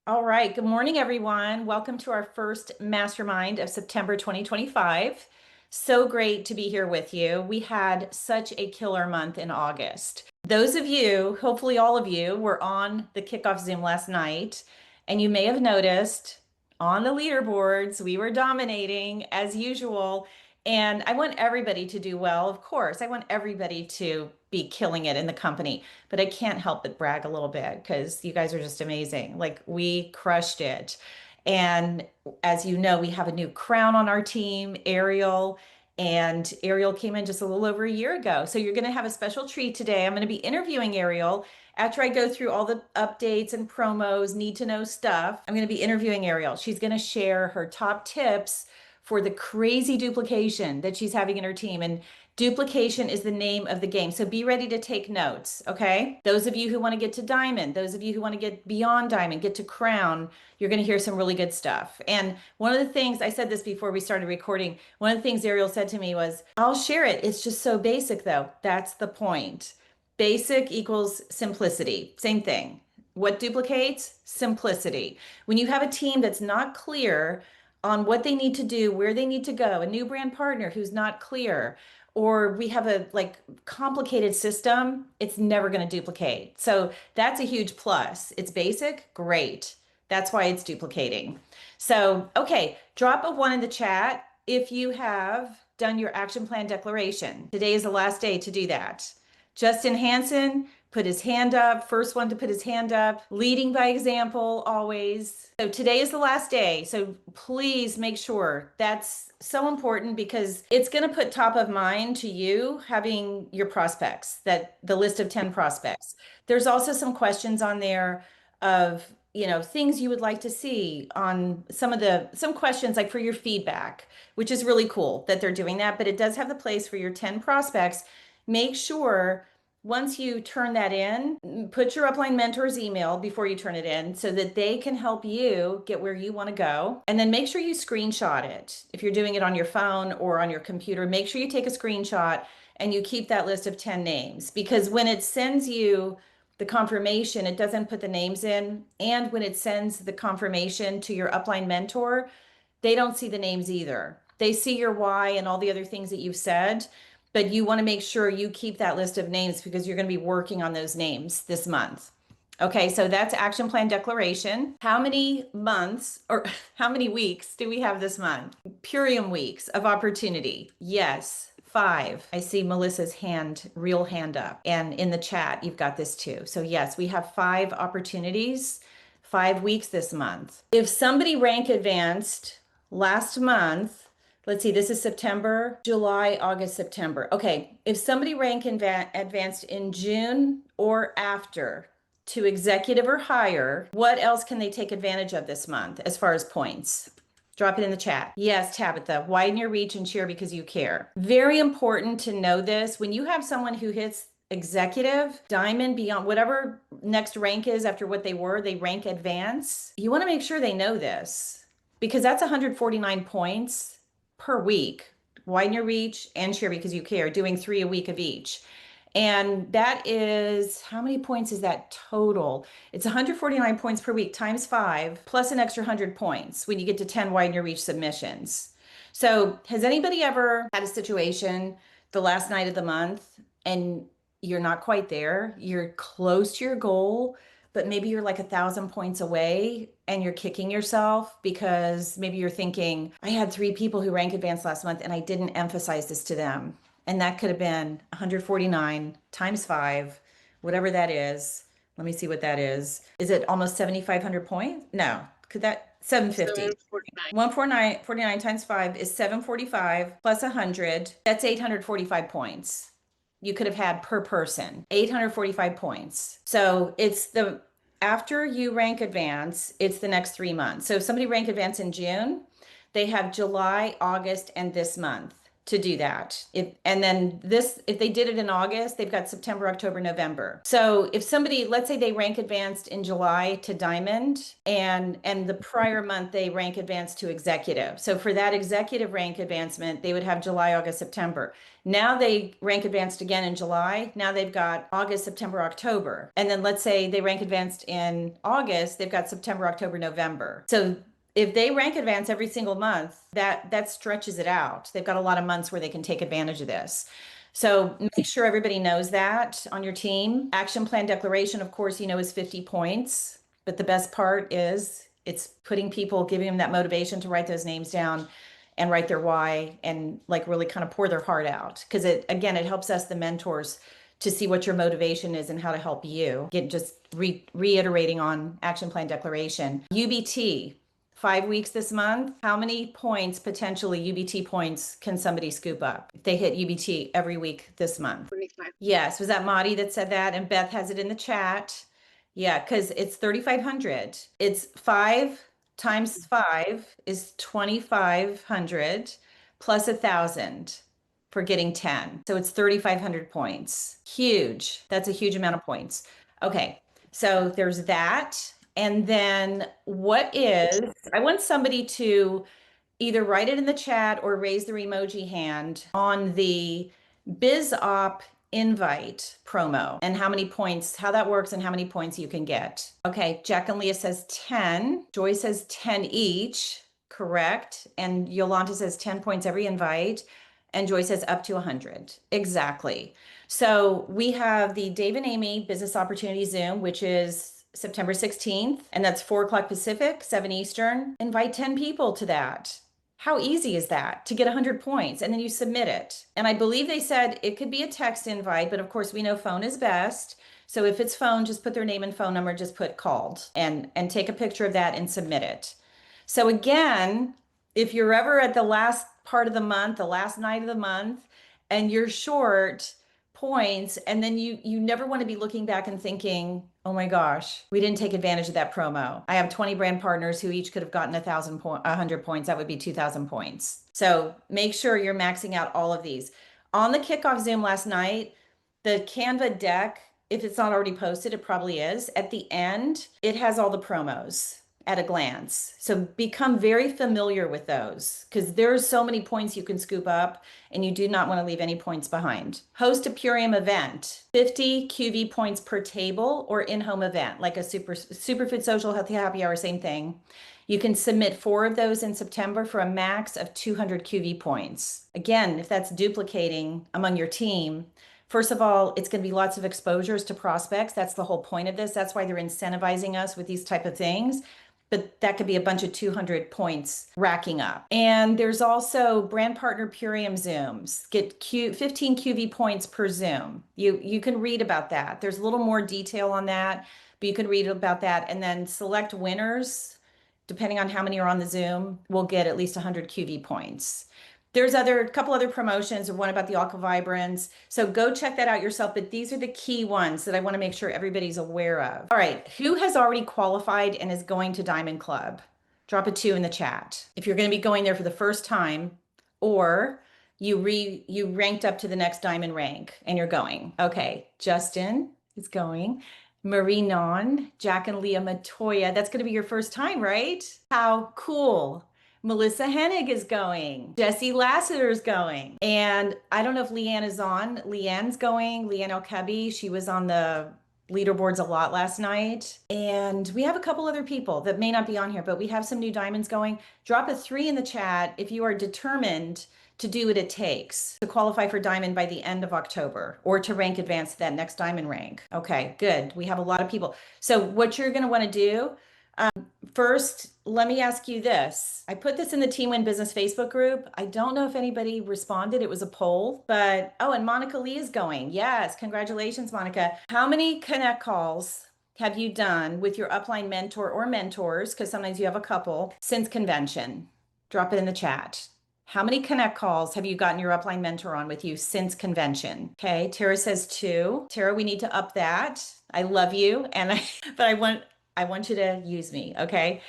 All right. Good morning, everyone. Welcome to our first Mastermind of September 2025. So great to be here with you. We had such a killer month in August. Those of you, hopefully all of you, were on the kickoff Zoom last night, and you may have noticed on the leaderboards, we were dominating as usual. And I want everybody to do well, of course. I want everybody to be killing it in the company, but I can't help but brag a little bit because you guys are just amazing. Like we crushed it. And as you know, we have a new crown on our team, Ariel, and Ariel came in just a little over a year ago. So you're going to have a special treat today. I'm going to be interviewing Ariel after I go through all the updates and promos, need to know stuff. I'm going to be interviewing Ariel. She's going to share her top tips for the crazy duplication that she's having in her team. And duplication is the name of the game. So be ready to take notes, okay? Those of you who want to get to diamond, those of you who want to get beyond diamond, get to crown, you're going to hear some really good stuff. And one of the things, I said this before we started recording, one of the things Ariel said to me was, I'll share it. It's just so basic though. That's the point. Basic equals simplicity. Same thing. What duplicates? Simplicity. When you have a team that's not clear on what they need to do, where they need to go, a new brand partner who's not clear, or we have a complicated system, it's never going to duplicate. So that's a huge plus. It's basic, great. That's why it's duplicating. So, okay, drop a 1 in the chat if you have done your action plan declaration. Today is the last day to do that. Justin Hansen put his hand up, first one to put his hand up, leading by example always. So today is the last day. So please make sure that's so important because it's going to put top of mind to you having your prospects, that the list of 10 prospects. There's also some questions on there of things you would like to see on some questions like for your feedback, which is really cool that they're doing that, but it does have the place for your 10 prospects. Make sure once you turn that in, put your upline mentor's email before you turn it in so that they can help you get where you want to go. And then make sure you screenshot it. If you're doing it on your phone or on your computer, make sure you take a screenshot and you keep that list of 10 names, because when it sends you the confirmation, it doesn't put the names in. And when it sends the confirmation to your upline mentor, they don't see the names either. They see your why and all the other things that you've said, but you want to make sure you keep that list of names because you're going to be working on those names this month. Okay, so that's action plan declaration. How many months or how many weeks do we have this month? Purium weeks of opportunity. Yes, 5. I see Melissa's real hand up. And in the chat, you've got this too. So yes, we have 5 opportunities, 5 weeks this month. If somebody rank advanced last month, let's see, this is September, July, August, September. Okay, if somebody rank advanced in June or after to executive or higher, what else can they take advantage of this month as far as points? Drop it in the chat. Yes, Tabitha, widen your reach and share because you care. Very important to know this. When you have someone who hits executive, diamond, beyond, whatever next rank is after what they were, they rank advance. You want to make sure they know this because that's 149 points per week. Widen your reach and share because you care, doing 3 a week of each. And that is, how many points is that total? It's 149 points per week times 5 plus an extra 100 points when you get to 10 widen your reach submissions. So has anybody ever had a situation the last night of the month and you're not quite there? You're close to your goal, but maybe you're like 1,000 points away and you're kicking yourself because maybe you're thinking, I had 3 people who rank advanced last month and I didn't emphasize this to them. And that could have been 149 times 5, whatever that is. Let me see what that is. Is it almost 7,500 points? No, could that 750? 149 times 5 is 745 plus 100. That's 845 points you could have had per person, 845 points. So it's after you rank advance, it's the next 3 months. So if somebody rank advance in June, they have July, August, and this month. to do that. And then if they did it in August, they've got September, October, November. So if somebody, let's say they rank advanced in July to diamond, and the prior month they rank advanced to executive. So for that executive rank advancement, they would have July, August, September. Now they rank advanced again in July. Now they've got August, September, October. And then let's say they rank advanced in August, they've got September, October, November. So if they rank advance every single month, that stretches it out. They've got a lot of months where they can take advantage of this. So make sure everybody knows that on your team. Action plan declaration, of course, is 50 points. But the best part is it's giving them that motivation to write those names down and write their why and like really kind of pour their heart out. Because it helps us, the mentors, to see what your motivation is and how to help you. Reiterating on action plan declaration. UBT. 5 weeks this month. How many points, potentially UBT points, can somebody scoop up if they hit UBT every week this month? Yes, was that Madi that said that? And Beth has it in the chat. Yeah, because it's 3,500. It's 5 times 5 is 2,500 plus 1,000 for getting 10. So it's 3,500 points. Huge. That's a huge amount of points. Okay, so there's that. And then I want somebody to either write it in the chat or raise their emoji hand on the BizOp invite promo and how that works and how many points you can get. Okay, Jack and Leah says 10. Joy says 10 each, correct. And Yolanta says 10 points every invite. And Joy says up to 100. Exactly. So we have the Dave and Amy Business Opportunity Zoom, which is September 16th, and that's 4:00 Pacific, 7 Eastern. Invite 10 people to that. How easy is that to get 100 points? And then you submit it. And I believe they said it could be a text invite, but of course we know phone is best. So if it's phone, just put their name and phone number, just put called and take a picture of that and submit it. So again, if you're ever at the last part of the month, the last night of the month, and you're short points, and then you never want to be looking back and thinking, oh my gosh, we didn't take advantage of that promo. I have 20 brand partners who each could have gotten 100 points. That would be 2,000 points. So make sure you're maxing out all of these. On the kickoff Zoom last night, the Canva deck, if it's not already posted, it probably is. At the end, it has all the promos at a glance. So become very familiar with those because there's so many points you can scoop up and you do not want to leave any points behind. Host a Purium event, 50 QV points per table or in-home event, like a superfood social healthy happy hour, same thing. You can submit 4 of those in September for a max of 200 QV points. Again, if that's duplicating among your team, first of all, it's going to be lots of exposures to prospects. That's the whole point of this. That's why they're incentivizing us with these type of things. But that could be a bunch of 200 points racking up. And there's also brand partner Purium Zooms. Get 15 QV points per Zoom. You can read about that. There's a little more detail on that, but you can read about that. And then select winners, depending on how many are on the Zoom, will get at least 100 QV points. There's a couple other promotions, one about the Aqua Vibrance. So go check that out yourself. But these are the key ones that I want to make sure everybody's aware of. All right, who has already qualified and is going to Diamond Club? Drop a 2 in the chat. If you're going to be going there for the first time, or you ranked up to the next diamond rank and you're going. Okay, Justin is going. Marie Non, Jack and Leah Matoya. That's going to be your first time, right? How cool. Melissa Hennig is going. Jesse Lassiter is going. And I don't know if Leanne is on. Leanne's going. Leanne Elkebi. She was on the leaderboards a lot last night. And we have a couple other people that may not be on here, but we have some new diamonds going. Drop a 3 in the chat if you are determined to do what it takes to qualify for diamond by the end of October or to rank advance to that next diamond rank. Okay, good. We have a lot of people. So what you're going to want to do, first, let me ask you this. I put this in the Team Win Business Facebook group. I don't know if anybody responded. It was a poll, but, and Monica Lee is going. Yes, congratulations, Monica. How many connect calls have you done with your upline mentor or mentors, because sometimes you have a couple, since convention? Drop it in the chat. How many connect calls have you gotten your upline mentor on with you since convention? Okay, Tara says 2. Tara, we need to up that. I love you, but I want you to use me, okay?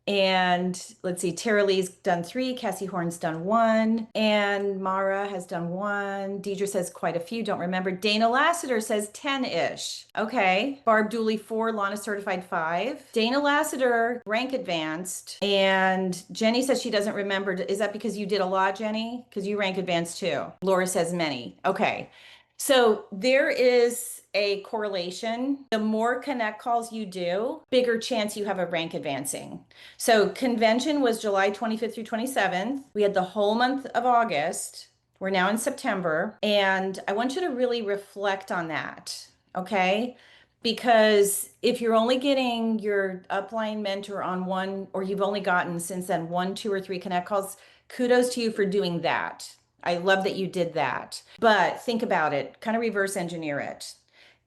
And let's see, Tara Lee's done 3, Cassie Horn's done 1, and Mara has done 1. Deidre says quite a few, don't remember. Dana Lassiter says 10-ish. Okay. Barb Dooley 4, Lana certified 5. Dana Lassiter rank advanced, and Jenny says she doesn't remember. Is that because you did a lot, Jenny? Because you rank advanced too. Laura says many. Okay. So there is a correlation. The more connect calls you do, bigger chance you have a rank advancing. So convention was July 25th through 27th. We had the whole month of August. We're now in September. And I want you to really reflect on that, okay? Because if you're only getting your upline mentor on one, or you've only gotten since then 1, 2, or 3 connect calls, kudos to you for doing that. I love that you did that. But think about it, kind of reverse engineer it.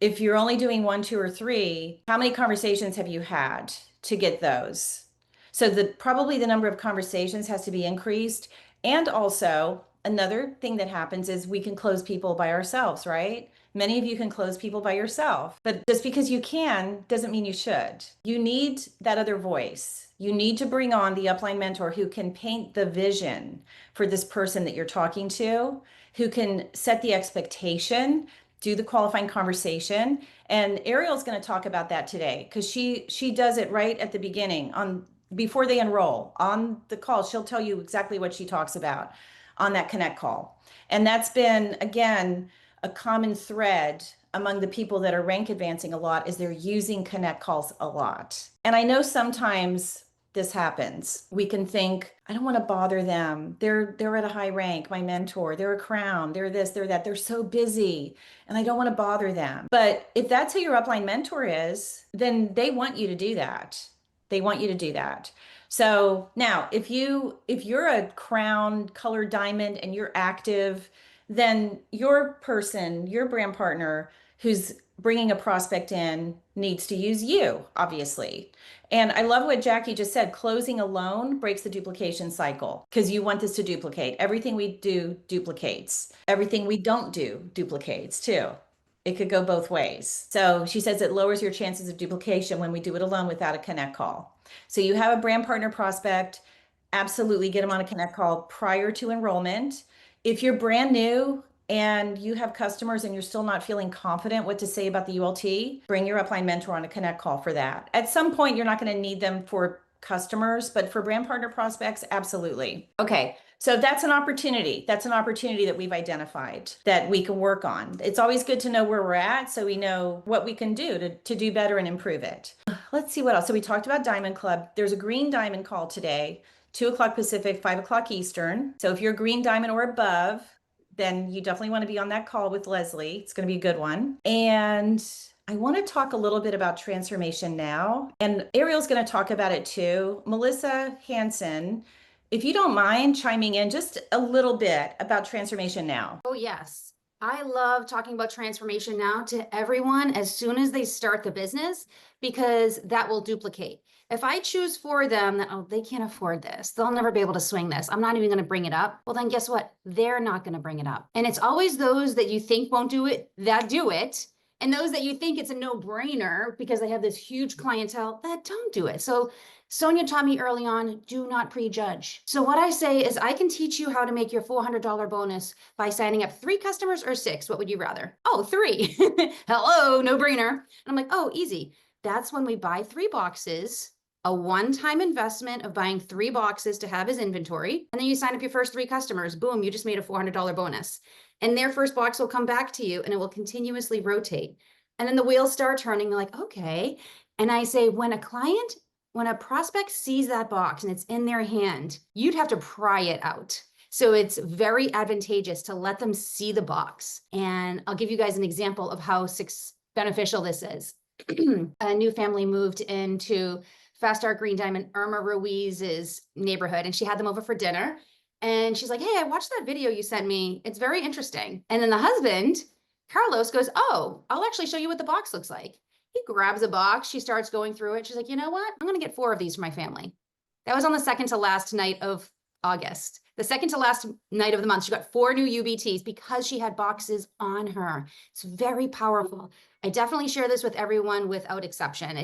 If you're only doing 1, 2, or 3, how many conversations have you had to get those? So probably the number of conversations has to be increased. And also another thing that happens is we can close people by ourselves, right? Many of you can close people by yourself, but just because you can doesn't mean you should. You need that other voice. You need to bring on the upline mentor who can paint the vision for this person that you're talking to, who can set the expectation, do the qualifying conversation. And Ariel's going to talk about that today because she does it right at the beginning before they enroll on the call. She'll tell you exactly what she talks about on that connect call. And that's been, again, a common thread among the people that are rank advancing a lot is they're using connect calls a lot. And I know sometimes this happens. We can think, I don't want to bother them. They're at a high rank, my mentor, they're a crown, they're this, they're that, they're so busy, and I don't want to bother them. But if that's who your upline mentor is, then they want you to do that. They want you to do that. So now if you're a crown colored diamond and you're active, then your person, your brand partner who's bringing a prospect in needs to use you, obviously. And I love what Jackie just said, closing alone breaks the duplication cycle because you want this to duplicate. Everything we do duplicates. Everything we don't do duplicates too. It could go both ways. So she says it lowers your chances of duplication when we do it alone without a connect call. So you have a brand partner prospect, absolutely get them on a connect call prior to enrollment. If you're brand new and you have customers and you're still not feeling confident what to say about the ULT, bring your upline mentor on a connect call for that. At some point, you're not going to need them for customers, but for brand partner prospects, absolutely. Okay, so that's an opportunity. That's an opportunity that we've identified that we can work on. It's always good to know where we're at so we know what we can do to do better and improve it. Let's see what else. So we talked about Diamond Club. There's a green diamond call today, 2 o'clock Pacific, 5 o'clock Eastern. So if you're green diamond or above, then you definitely want to be on that call with Leslie. It's going to be a good one. And I want to talk a little bit about Transformation Now. And Ariel's going to talk about it too. Melissa Hansen, if you don't mind chiming in just a little bit about Transformation Now. Oh, yes. I love talking about Transformation Now to everyone as soon as they start the business, because that will duplicate. If I choose for them that, oh, they can't afford this, they'll never be able to swing this, I'm not even going to bring it up. Well, then guess what? They're not going to bring it up. And it's always those that you think won't do it that do it. And those that you think it's a no-brainer because they have this huge clientele that don't do it. So Sonia taught me early on, do not prejudge. So what I say is I can teach you how to make your $400 bonus by signing up 3 customers or 6. What would you rather? Oh, 3. Hello, no brainer. And I'm like, oh, easy. That's when we buy 3 boxes, a one-time investment of buying 3 boxes to have as inventory. And then you sign up your first 3 customers. Boom, you just made a $400 bonus. And their first box will come back to you and it will continuously rotate. And then the wheels start turning. They're like, okay. And I say, when a prospect sees that box and it's in their hand, you'd have to pry it out. So it's very advantageous to let them see the box. And I'll give you guys an example of how beneficial this is. A new family moved into Fast Dark Green Diamond Irma Ruiz's neighborhood, and she had them over for dinner. And she's like, hey, I watched that video you sent me. It's very interesting. And then the husband, Carlos, goes, oh, I'll actually show you what the box looks like. He grabs a box. She starts going through it. She's like, you know what? I'm going to get 4 of these for my family. That was on the second to last night of August. The second to last night of the month, she got 4 new UBTs because she had boxes on her. It's very powerful. I definitely share this with everyone without exception.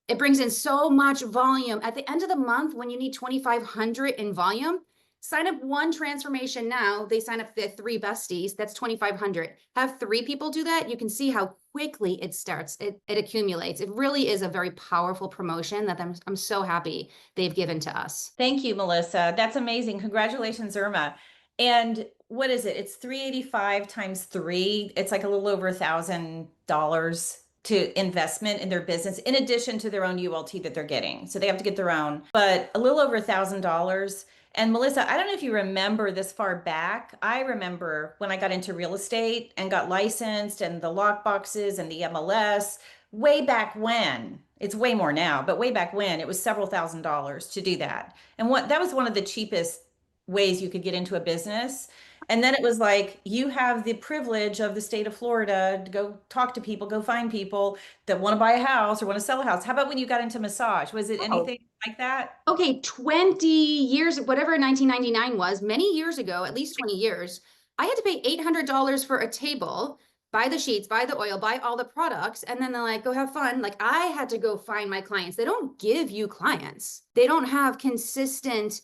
It brings in so much volume. At the end of the month, when you need 2,500 in volume, sign up one transformation now. They sign up their 3 besties. That's 2,500. Have 3 people do that. You can see how quickly it starts. It accumulates. It really is a very powerful promotion that I'm so happy they've given to us. Thank you, Melissa. That's amazing. Congratulations, Irma. And what is it? It's 385 times 3. It's like a little over $1,000 to investment in their business, in addition to their own ULT that they're getting. So they have to get their own, but a little over $1,000. And Melissa, I don't know if you remember this far back. I remember when I got into real estate and got licensed and the lock boxes and the MLS way back when. It's way more now, but way back when it was several $1,000s to do that. And what that was one of the cheapest ways you could get into a business. And then it was like, you have the privilege of the state of Florida to go talk to people, go find people that want to buy a house or want to sell a house. How about when you got into massage? Was it Oh, anything like that? okay, 20 years, whatever 1999 was, many years ago, at least 20 years, I had to pay $800 for a table, buy the sheets, buy the oil, buy all the products, and then they're like, go have fun. Like I had to go find my clients. They don't give you clients. They don't have consistent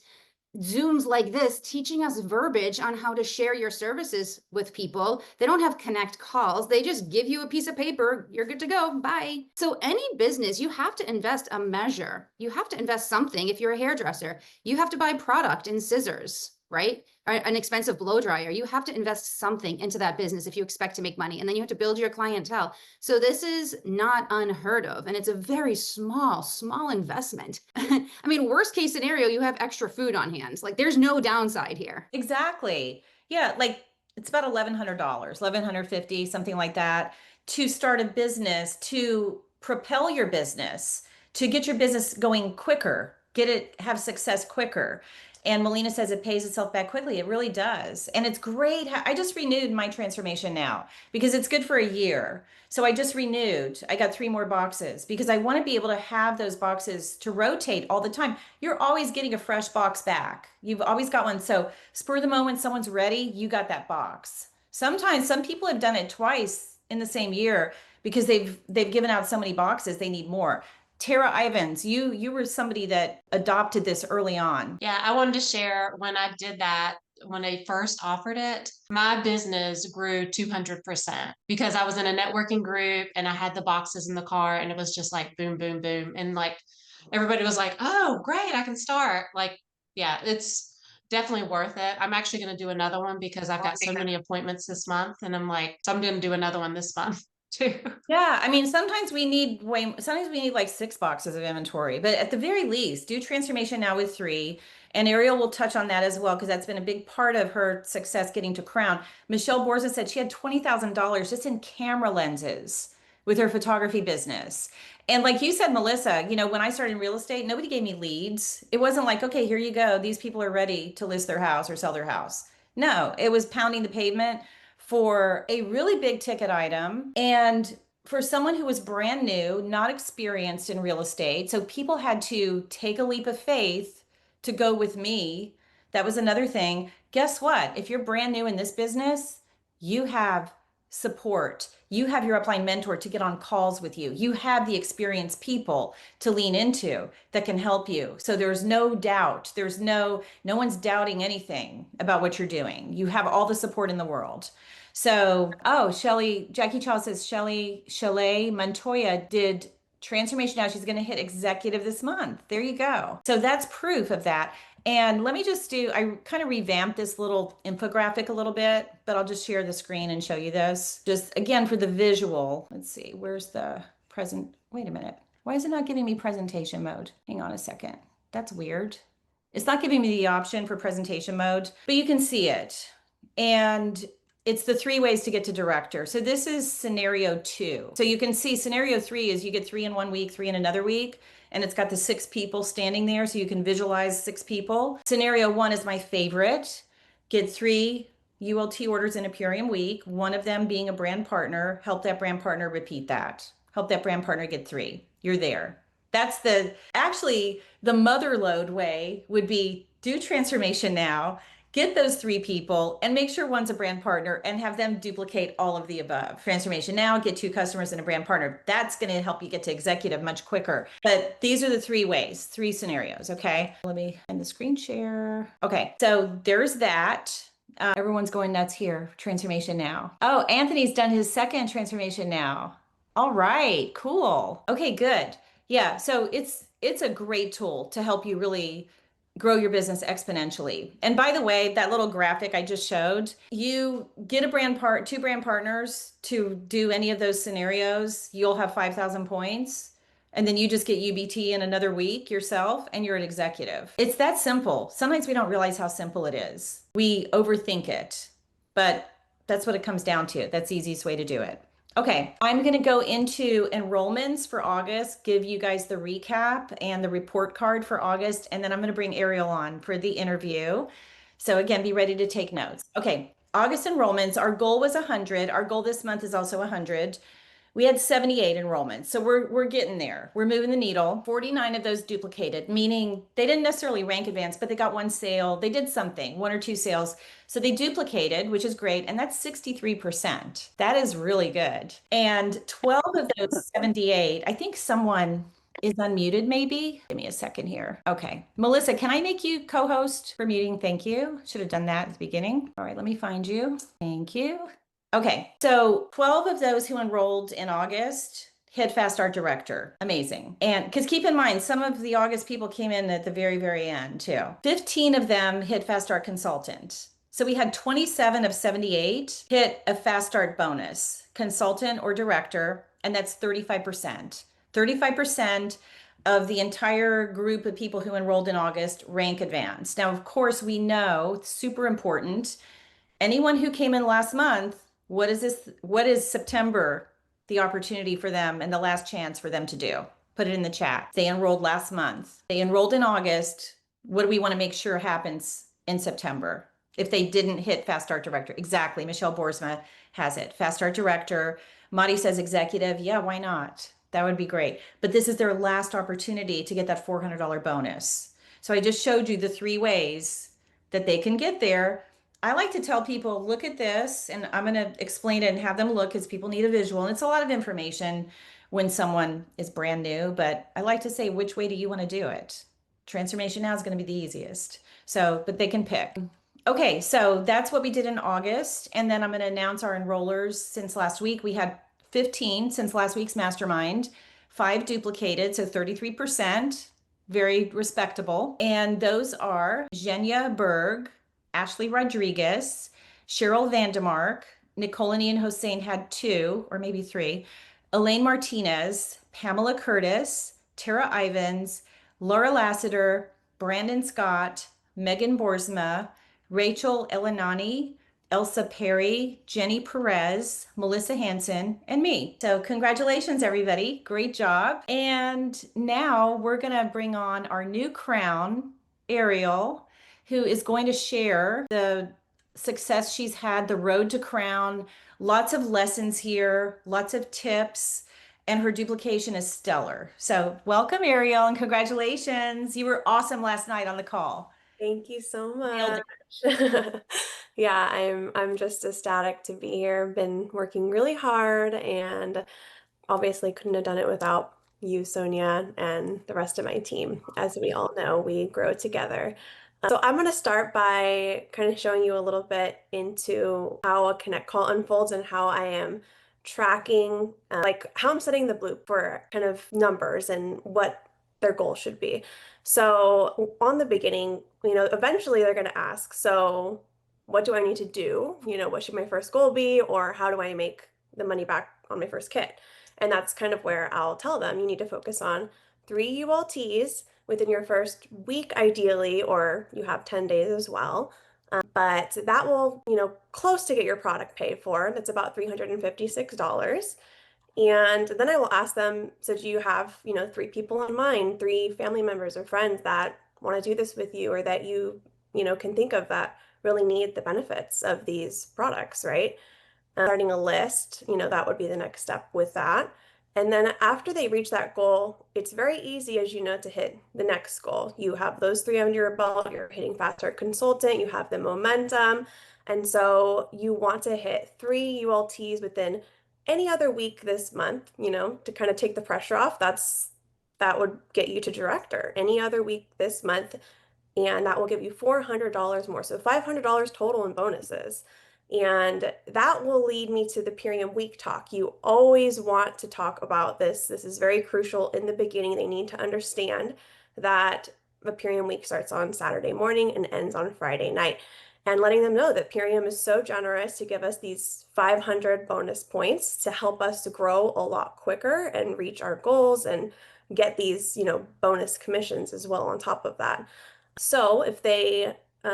Zooms like this teaching us verbiage on how to share your services with people. They don't have connect calls. They just give you a piece of paper. You're good to go. Bye. So any business, you have to invest a measure. You have to invest something. If you're a hairdresser, you have to buy product and scissors, right? Or an expensive blow dryer. You have to invest something into that business if you expect to make money. And then you have to build your clientele. So this is not unheard of. And it's a very small investment. I mean, worst case scenario, you have extra food on hand. Like there's no downside here. Exactly. Yeah, like it's about $1,100, 1,150, something like that, to start a business, to propel your business, to get your business going quicker, get it, have success quicker. And Melina says it pays itself back quickly. It really does. And it's great. I just renewed my transformation now because it's good for a year. So I just renewed. I got 3 more boxes because I want to be able to have those boxes to rotate all the time. You're always getting a fresh box back. You've always got one. So spur the moment someone's ready, you got that box. Sometimes some people have done it twice in the same year because they've given out so many boxes, they need more. Tara Ivans, you were somebody that adopted this early on. Yeah, I wanted to share when I did that, when I first offered it, my business grew 200% because I was in a networking group and I had the boxes in the car and it was just like boom, boom, boom. And like everybody was like, oh, great, I can start. Like, yeah, it's definitely worth it. I'm actually going to do another one because I've got so many appointments this month. And I'm like, so I'm going to do another one this month too. Yeah, I mean, sometimes we need like 6 boxes of inventory, but at the very least, do transformation now with 3. And Ariel will touch on that as well, because that's been a big part of her success getting to Crown. Michelle Borza said she had $20,000 just in camera lenses with her photography business. And like you said, Melissa, when I started in real estate, nobody gave me leads. It wasn't like, okay, here you go. These people are ready to list their house or sell their house. No, it was pounding the pavement for a really big ticket item and for someone who was brand new, not experienced in real estate. So people had to take a leap of faith to go with me. That was another thing. Guess what? If you're brand new in this business, you have support. You have your upline mentor to get on calls with you. You have the experienced people to lean into that can help you. So there's no doubt. No one's doubting anything about what you're doing. You have all the support in the world. So, Jackie Chaw says Shelly Chalet Montoya did transformation now. She's going to hit executive this month. There you go. So that's proof of that. And let me I kind of revamped this little infographic a little bit, but I'll just share the screen and show you this. Just again, for the visual. Let's see, where's the present? Wait a minute. Why is it not giving me presentation mode? Hang on a second. That's weird. It's not giving me the option for presentation mode, but you can see it. And it's the 3 ways to get to director. So this is scenario 2. So you can see scenario 3 is you get 3 in one week, 3 in another week. And it's got the 6 people standing there. So you can visualize 6 people. Scenario 1 is my favorite. Get 3 ULT orders in a Purium week, one of them being a brand partner. Help that brand partner repeat that. Help that brand partner get 3. You're there. That's actually the mother load way would be do transformation now, Get those 3 people and make sure one's a brand partner and have them duplicate all of the above. Transformation now, get 2 customers and a brand partner. That's going to help you get to executive much quicker. But these are the 3 ways, 3 scenarios. Okay. Let me end the screen share. Okay. So there's that. Everyone's going nuts here. Transformation now. Oh, Anthony's done his second transformation now. All right, cool. Okay, good. Yeah, so it's a great tool to help you really grow your business exponentially. And by the way, that little graphic I just showed, you get a 2 brand partners to do any of those scenarios, you'll have 5,000 points. And then you just get UBT in another week yourself and you're an executive. It's that simple. Sometimes we don't realize how simple it is. We overthink it, but that's what it comes down to. That's the easiest way to do it. Okay, I'm going to go into enrollments for August, give you guys the recap and the report card for August, and then I'm going to bring Ariel on for the interview. So again, be ready to take notes. Okay, August enrollments, our goal was 100. Our goal this month is also 100. We had 78 enrollments, so we're getting there. We're moving the needle. 49 of those duplicated, meaning they didn't necessarily rank advance, but they got 1 sale. They did something, 1 or 2 sales. So they duplicated, which is great, and that's 63%. That is really good. And 12 of those 78, I think someone is unmuted maybe. Give me a second here. Okay. Melissa, can I make you co-host for meeting? Thank you. Should have done that at the beginning. All right, let me find you. Thank you. Okay, so 12 of those who enrolled in August hit Fast Start Director. Amazing. And because keep in mind, some of the August people came in at the very, very end too. 15 of them hit Fast Start Consultant. So we had 27 of 78 hit a Fast Start bonus, consultant or director, and that's 35%. 35% of the entire group of people who enrolled in August rank advanced. Now, of course, we know it's super important. Anyone who came in last month, what is September, the opportunity for them and the last chance for them to do? Put it in the chat. They enrolled last month. They enrolled in August. What do we want to make sure happens in September? If they didn't hit Fast Start Director. Exactly. Michelle Boersma has it. Fast Start Director. Madi says executive. Yeah, why not? That would be great. But this is their last opportunity to get that $400 bonus. So I just showed you the 3 ways that they can get there. I like to tell people, look at this, and I'm going to explain it and have them look because people need a visual. And it's a lot of information when someone is brand new, but I like to say, which way do you want to do it? Transformation now is going to be the easiest. So, but they can pick. Okay, so that's what we did in August. And then I'm going to announce our enrollers since last week. We had 15 since last week's mastermind, 5 duplicated, so 33%, very respectable. And those are Zhenya Berg, Ashley Rodriguez, Cheryl Vandemark, Nicolini and Hossein had 2 or maybe 3, Elaine Martinez, Pamela Curtis, Tara Ivans, Laura Lassiter, Brandon Scott, Megan Boersma, Rachel Elanani, Elsa Perry, Jenny Perez, Melissa Hansen, and me. So congratulations, everybody. Great job. And now we're going to bring on our new Crown, Ariel, who is going to share the success she's had, the road to Crown, lots of lessons here, lots of tips, and her duplication is stellar. So welcome, Ariel, and congratulations. You were awesome last night on the call. Thank you so Nailed much. Yeah, I'm just ecstatic to be here. Been working really hard and obviously couldn't have done it without you, Sonia, and the rest of my team. As we all know, we grow together. So I'm going to start by kind of showing you a little bit into how a Connect call unfolds and how I am tracking, like how I'm setting the blue for kind of numbers and what their goal should be. So on the beginning, eventually they're going to ask, so what do I need to do? What should my first goal be? Or how do I make the money back on my first kit? And that's kind of where I'll tell them you need to focus on 3 ULTs within your first week, ideally, or you have 10 days as well. But that will, close to get your product paid for. That's about $356. And then I will ask them, so do you have, 3 people in mind, 3 family members or friends that want to do this with you or that you can think of that really need the benefits of these products, right? Starting a list, that would be the next step with that. And then after they reach that goal, it's very easy, as you know, to hit the next goal. You have those three under your belt, you're hitting Fast Start Consultant, you have the momentum. And so you want to hit 3 ULTs within any other week this month, to kind of take the pressure off. That would get you to director any other week this month, and that will give you $400 more. So $500 total in bonuses. And that will lead me to the Purium Week talk. You always want to talk about this. This is very crucial in the beginning. They need to understand that the Purium Week starts on Saturday morning and ends on Friday night. And letting them know that Purium is so generous to give us these 500 bonus points to help us to grow a lot quicker and reach our goals and get these, bonus commissions as well on top of that. So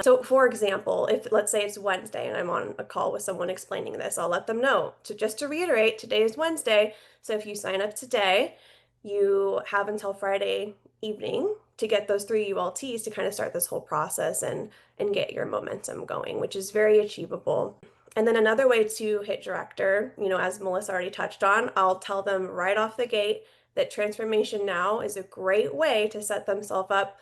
so for example, if let's say it's Wednesday and I'm on a call with someone explaining this, I'll let them know just to reiterate, today is Wednesday. So if you sign up today, you have until Friday evening to get those 3 ULTs to kind of start this whole process and get your momentum going, which is very achievable. And then another way to hit director, as Melissa already touched on, I'll tell them right off the gate that Transformation Now is a great way to set themselves up,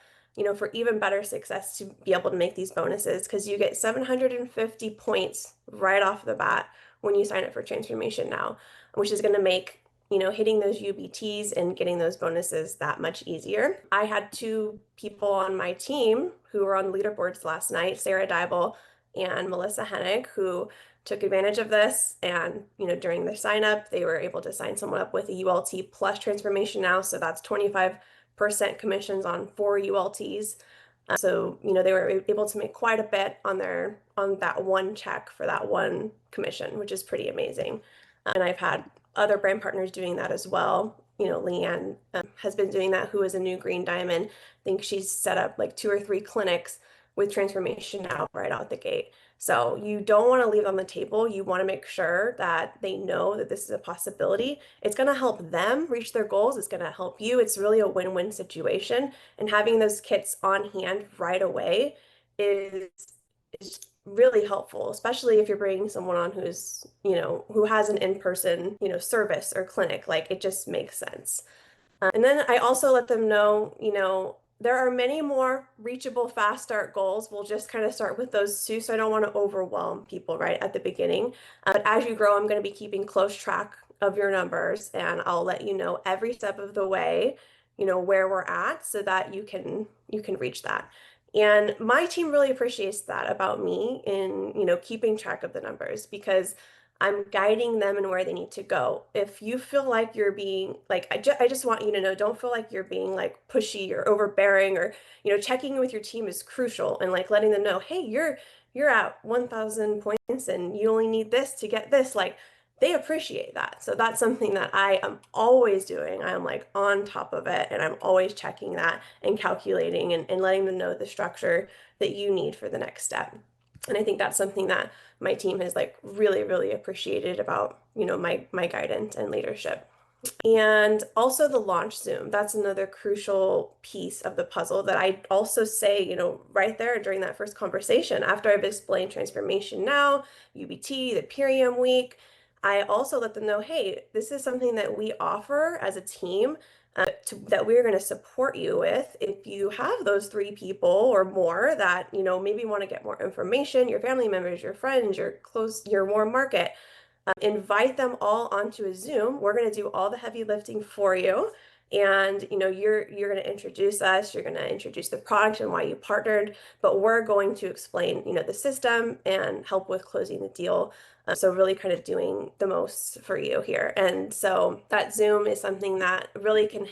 for even better success to be able to make these bonuses, because you get 750 points right off the bat when you sign up for Transformation Now, which is going to make, hitting those UBTs and getting those bonuses that much easier. I had 2 people on my team who were on leaderboards last night, Sarah Dybel and Melissa Hennig, who took advantage of this. And, during their sign up, they were able to sign someone up with a ULT plus Transformation Now. So that's 25% commissions on 4 ULTs. So, they were able to make quite a bit on that one check for that one commission, which is pretty amazing. And I've had other brand partners doing that as well. Leanne has been doing that, who is a new Green Diamond. I think she's set up like 2 or 3 clinics with Transformation Now right out the gate. So you don't want to leave on the table. You want to make sure that they know that this is a possibility. It's going to help them reach their goals. It's going to help you. It's really a win-win situation. And having those kits on hand right away is really helpful, especially if you're bringing someone on who's, who has an in-person, service or clinic. Like, it just makes sense. And then I also let them know, there are many more reachable fast start goals. We'll just kind of start with those 2. So I don't want to overwhelm people right at the beginning. But as you grow, I'm going to be keeping close track of your numbers, and I'll let you know every step of the way, where we're at, so that you can reach that. And my team really appreciates that about me in, keeping track of the numbers, because I'm guiding them in where they need to go. If you feel like you're being like, I just want you to know, don't feel like you're being like pushy or overbearing, or, checking in with your team is crucial, and like letting them know, hey, you're at 1,000 points and you only need this to get this. Like, they appreciate that. So that's something that I am always doing. I'm like on top of it, and I'm always checking that and calculating and letting them know the structure that you need for the next step. And I think that's something that my team has like really, really appreciated about, my guidance and leadership. And also the launch Zoom. That's another crucial piece of the puzzle that I also say, right there during that first conversation, after I've explained Transformation Now, UBT, the Purium Week, I also let them know, hey, this is something that we offer as a team, that we're going to support you with. If you have those 3 people or more that, maybe want to get more information, your family members, your friends, your warm market, invite them all onto a Zoom. We're going to do all the heavy lifting for you. And, you're going to introduce us, you're going to introduce the product and why you partnered, but we're going to explain, the system and help with closing the deal. So really kind of doing the most for you here. And so that Zoom is something that really can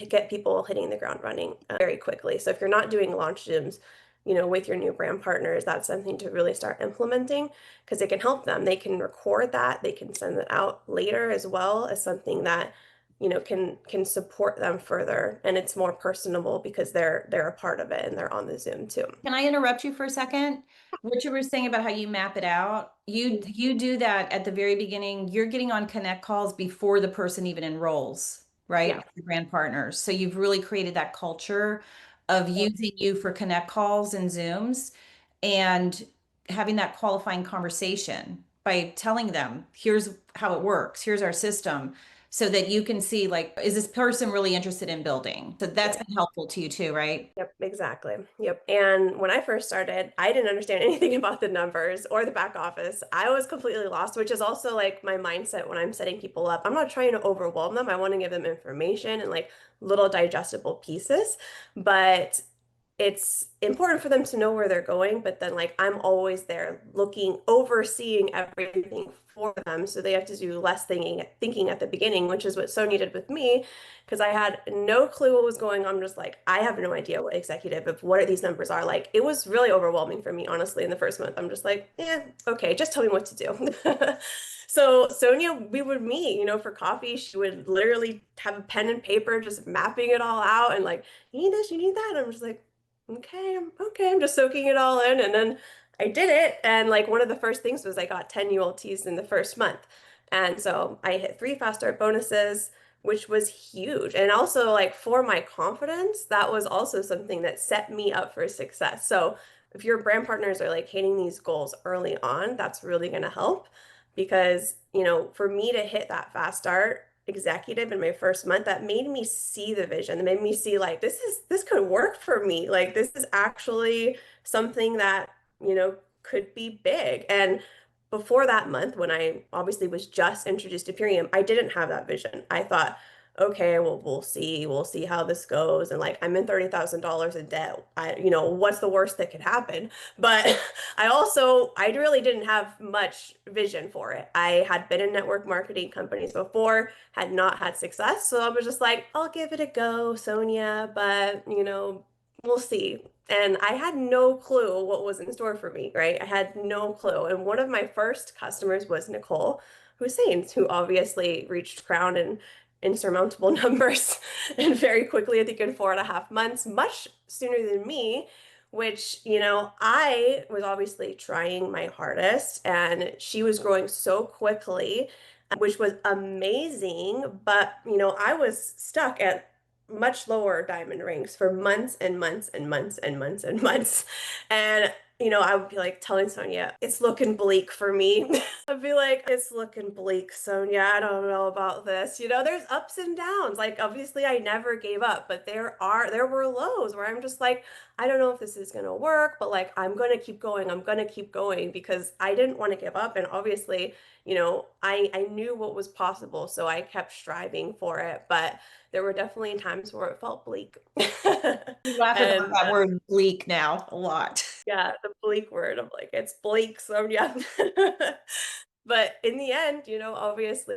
get people hitting the ground running very quickly. So if you're not doing launch Zooms, with your new brand partners, that's something to really start implementing, because it can help them. They can record that, they can send it out later as well as something that, can support them further, and it's more personable because they're a part of it and they're on the Zoom too. Can I interrupt you for a second? What you were saying about how you map it out, you do that at the very beginning. You're getting on connect calls before the person even enrolls, right? Yeah. The brand partners. So you've really created that culture of using you for connect calls and Zooms, and having that qualifying conversation by telling them, here's how it works, here's our system. so that you can see, like, is this person really interested in building? So that's been helpful to you too, right? Yep, exactly. Yep. And when I first started, I didn't understand anything about the numbers or the back office. I was completely lost, which is also like my mindset when I'm setting people up. I'm not trying to overwhelm them. I want to give them information and like little digestible pieces, but it's important for them to know where they're going. But then, like, I'm always there looking, overseeing everything for them. So they have to do less thinking at the beginning, which is what Sonia did with me because I had no clue what was going on. I'm just like, I have no idea what executive of what these numbers are. Like, it was really overwhelming for me, honestly, in the first month. I'm just like, yeah, okay, just tell me what to do. So Sonia, we would meet, for coffee. She would literally have a pen and paper, just mapping it all out and like, you need this, you need that. I'm just like, okay, I'm just soaking it all in. And then I did it. And like one of the first things was I got 10 ULTs in the first month. And so I hit 3 fast start bonuses, which was huge. And also, like, for my confidence, that was also something that set me up for success. So if your brand partners are like hitting these goals early on, that's really going to help because, for me to hit that fast start executive in my first month, that made me see the vision. That made me see like this could work for me. Like this is actually something that, could be big. And before that month, when I obviously was just introduced to Purium, I didn't have that vision. I thought, okay, well, we'll see how this goes. And like, I'm in $30,000 in debt. What's the worst that could happen? But I really didn't have much vision for it. I had been in network marketing companies before, had not had success. So I was just like, I'll give it a go, Sonia, but we'll see. And I had no clue what was in store for me, right? I had no clue. And one of my first customers was Nicole Hussein, who obviously reached Crown in insurmountable numbers and very quickly, I think in 4.5 months, much sooner than me, which, I was obviously trying my hardest and she was growing so quickly, which was amazing. But, I was stuck at much lower diamond ranks for months and months and months and months and months. And, I would be like telling Sonia, it's looking bleak for me. I'd be like, it's looking bleak, Sonia. I don't know about this. There's ups and downs. Like, obviously, I never gave up, but there were lows where I'm just like, I don't know if this is going to work, but like, I'm going to keep going. I'm going to keep going because I didn't want to give up. And obviously, I knew what was possible. So I kept striving for it. But there were definitely times where it felt bleak. You laugh about that word bleak now a lot. Yeah, the bleak word. I'm like, it's bleak, so yeah. But in the end, obviously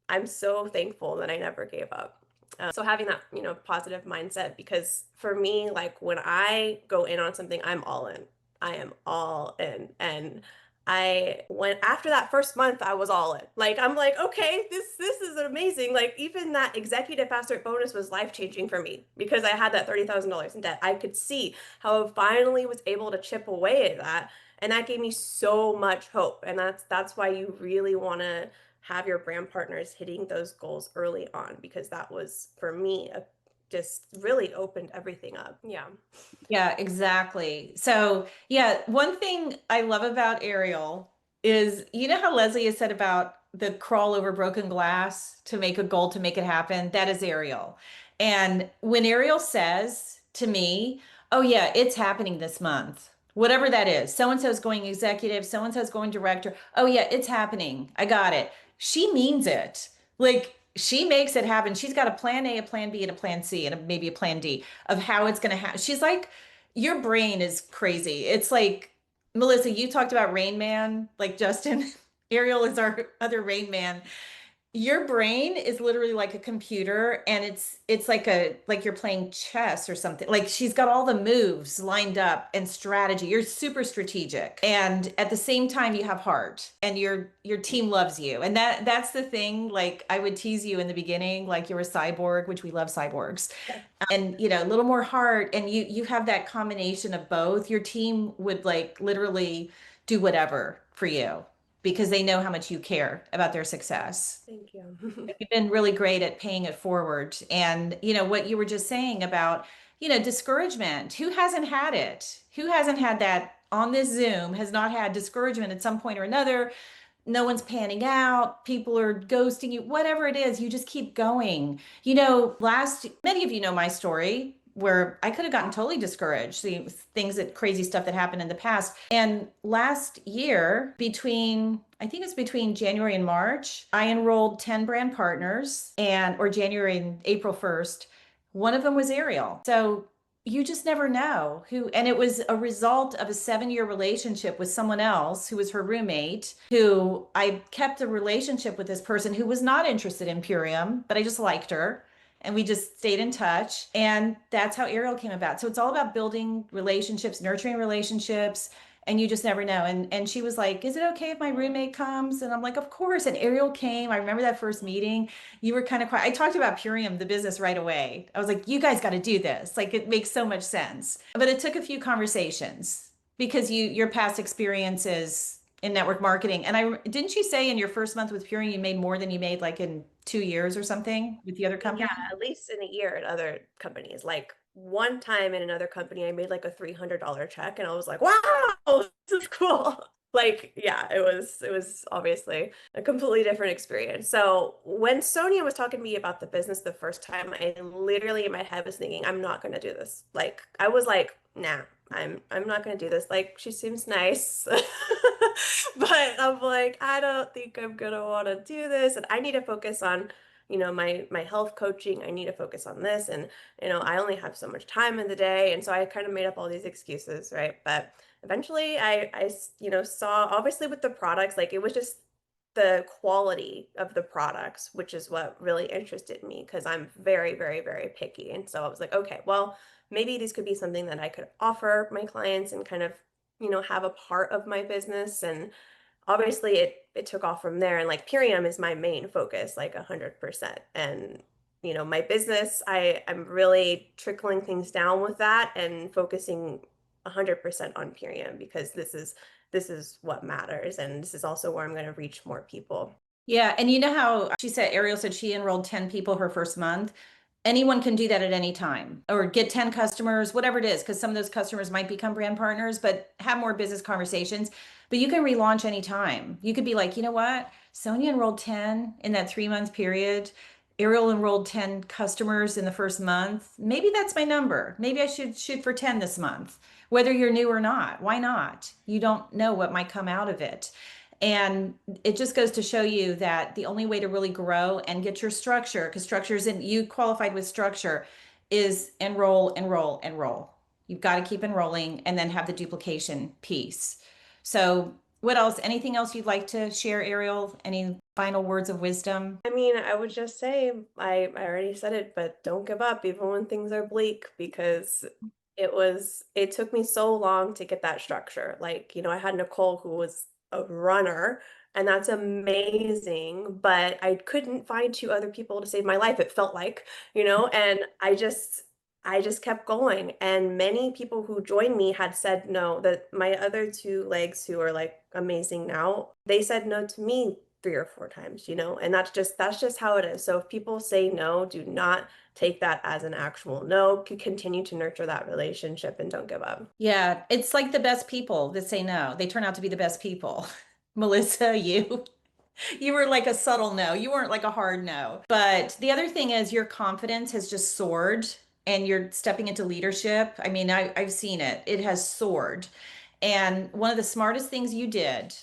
I'm so thankful that I never gave up. So having that, positive mindset, because for me, like when I go in on something, I'm all in. I am all in. And I went after that first month, I was all in. Like, I'm like, okay, this is amazing. Like, even that executive fast start bonus was life-changing for me because I had that $30,000 in debt. I could see how I finally was able to chip away at that. And that gave me so much hope. And that's why you really want to have your brand partners hitting those goals early on, because that was, for me, just really opened everything up. Yeah. Yeah, exactly. So, yeah, one thing I love about Ariel is, how Leslie has said about the crawl over broken glass to make a goal, to make it happen? That is Ariel. And when Ariel says to me, oh, yeah, it's happening this month, whatever that is, so and so is going executive, so and so is going director. Oh, yeah, it's happening. I got it. She means it. Like, she makes it happen. She's got a plan A, a plan B, and a plan C, and maybe a plan D of how it's going to happen. She's like, your brain is crazy. It's like, Melissa, you talked about Rain Man, like Justin. Ariel is our other Rain Man. Your brain is literally like a computer, and it's like you're playing chess or something. Like, she's got all the moves lined up and strategy. You're super strategic, and at the same time you have heart, and your team loves you. And that's the thing. Like, I would tease you in the beginning like you're a cyborg, which we love cyborgs, and a little more heart, and you have that combination of both. Your team would like literally do whatever for you because they know how much you care about their success. Thank you. You've been really great at paying it forward. And what you were just saying about, discouragement. Who hasn't had it? Who hasn't had that on this Zoom, has not had discouragement at some point or another? no one's panning out, people are ghosting you, whatever it is, you just keep going. Many of you know my story where I could have gotten totally discouraged, the things that crazy stuff that happened in the past. And last year, I think it's between January and March, I enrolled 10 brand partners or January and April 1st. One of them was Ariel. So you just never know and it was a result of a 7-year relationship with someone else who was her roommate, who I kept a relationship with this person who was not interested in Purium, but I just liked her. And we just stayed in touch. And that's how Ariel came about. So it's all about building relationships, nurturing relationships, and you just never know. And she was like, "Is it okay if my roommate comes?" And I'm like, "Of course." And Ariel came. I remember that first meeting. You were kind of quiet. I talked about Purium, the business, right away. I was like, "You guys got to do this. Like, it makes so much sense." But it took a few conversations because your past experiences in network marketing. And didn't you say in your first month with Purium, you made more than you made like in 2 years or something with the other company? Yeah, at least in a year at other companies. Like one time in another company, I made like a $300 check and I was like, wow, this is cool. Like, yeah, it was obviously a completely different experience. So when Sonia was talking to me about the business the first time, I literally in my head was thinking, I'm not gonna do this. Like I was like, nah, I'm not gonna do this. Like she seems nice. But I'm like, I don't think I'm gonna want to do this. And I need to focus on my health coaching. I need to focus on this, and I only have so much time in the day, and so I kind of made up all these excuses, right? But eventually saw, obviously with the products, like it was just the quality of the products, which is what really interested me because I'm very, very, very picky. And so I was like, okay, well, maybe these could be something that I could offer my clients and kind of have a part of my business. And obviously it took off from there, and like Purium is my main focus, like 100%. And my business, I'm really trickling things down with that and focusing 100% on Purium because this is what matters, and this is also where I'm going to reach more people. Yeah. And you know how Ariel said she enrolled 10 people her first month? Anyone can do that at any time or get 10 customers, whatever it is, because some of those customers might become brand partners, but have more business conversations. But you can relaunch anytime. You could be like, you know what? Sonia enrolled 10 in that 3 month period. Ariel enrolled 10 customers in the first month. Maybe that's my number. Maybe I should shoot for 10 this month, whether you're new or not. Why not? You don't know what might come out of it. And it just goes to show you that the only way to really grow and get your structure, because you qualified with structure, is enroll, enroll, enroll. You've got to keep enrolling and then have the duplication piece. So, what else? Anything else you'd like to share, Ariel? Any final words of wisdom? I mean, I would just say I already said it, but don't give up even when things are bleak, because it took me so long to get that structure. Like, I had Nicole who was a runner, and that's amazing, but I couldn't find two other people to save my life, it felt like, and I just kept going. And many people who joined me had said no, that my other two legs who are like amazing now, they said no to me 3 or 4 times, and that's just how it is. So if people say no, do not take that as an actual no. Continue to nurture that relationship and don't give up. Yeah, it's like the best people that say no. They turn out to be the best people. Melissa, you were like a subtle no. You weren't like a hard no. But the other thing is your confidence has just soared and you're stepping into leadership. I mean, I've seen it. It has soared. And one of the smartest things you did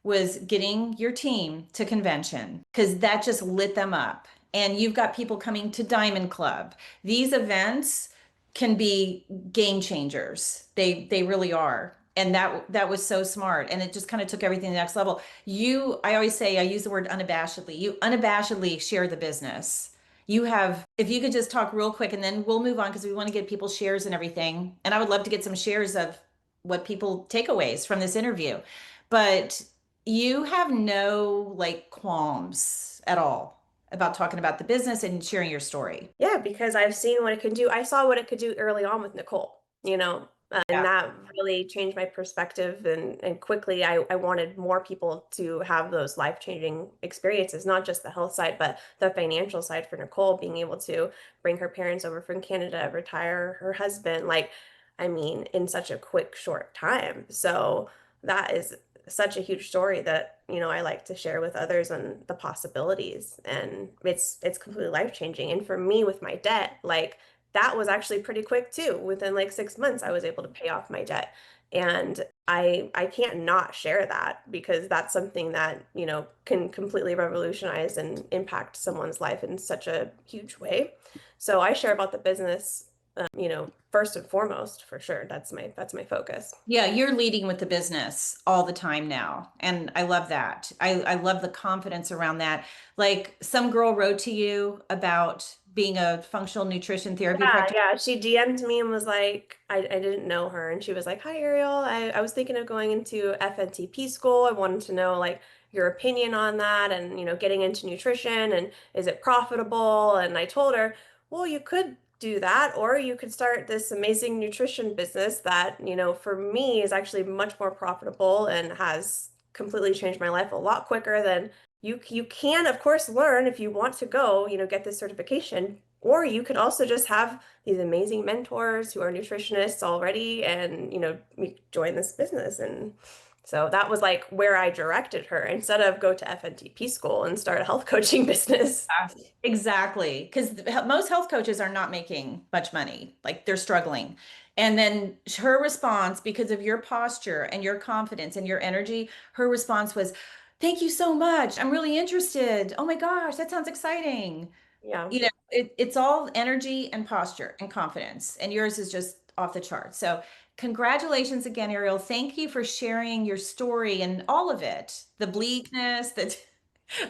was getting your team to convention because that just lit them up. And you've got people coming to Diamond Club. These events can be game changers. They really are. And that was so smart. And it just kind of took everything to the next level. I always say, I use the word unabashedly. You unabashedly share the business. If you could just talk real quick and then we'll move on because we want to get people shares and everything. And I would love to get some shares of what people takeaways from this interview. But you have no like qualms at all about talking about the business and sharing your story. Yeah, because I've seen what it can do. I saw what it could do early on with Nicole, and Yeah. that really changed my perspective. And quickly, I wanted more people to have those life-changing experiences, not just the health side, but the financial side for Nicole, being able to bring her parents over from Canada, retire her husband, like, I mean, in such a quick, short time. So that is such a huge story that, I like to share with others and the possibilities. And it's completely life-changing. And for me with my debt, like that was actually pretty quick too. Within like 6 months, I was able to pay off my debt. And I can't not share that because that's something that, can completely revolutionize and impact someone's life in such a huge way. So I share about the business, first and foremost, for sure. That's my focus. Yeah, you're leading with the business all the time now. And I love that. I love the confidence around that. Like some girl wrote to you about being a functional nutrition therapy practitioner. Yeah. She DM'd me and was like, I didn't know her. And she was like, hi, Ariel. I was thinking of going into FNTP school. I wanted to know like your opinion on that and, getting into nutrition and is it profitable? And I told her, well, you could do that, or you could start this amazing nutrition business that, for me is actually much more profitable and has completely changed my life a lot quicker than you can, of course, learn if you want to go, get this certification, or you could also just have these amazing mentors who are nutritionists already and, join this business. And so that was like where I directed her instead of go to FNTP school and start a health coaching business. Exactly. Because most health coaches are not making much money, like they're struggling. And then her response, because of your posture and your confidence and your energy, her response was, thank you so much. I'm really interested. Oh my gosh, that sounds exciting. Yeah. It's all energy and posture and confidence, and yours is just off the chart. So congratulations again, Ariel. Thank you for sharing your story and all of it, the bleakness, that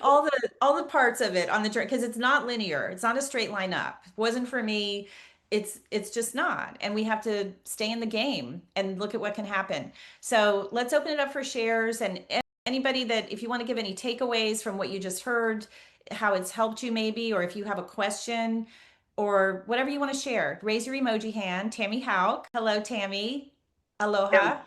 all the parts of it on the journey, because it's not linear. It's not a straight line up. It wasn't for me. It's just not. And we have to stay in the game and look at what can happen. So let's open it up for shares and anybody that, if you want to give any takeaways from what you just heard, how it's helped you maybe, or if you have a question or whatever you want to share, raise your emoji hand. Tammy Hauk. Hello, Tammy. Aloha.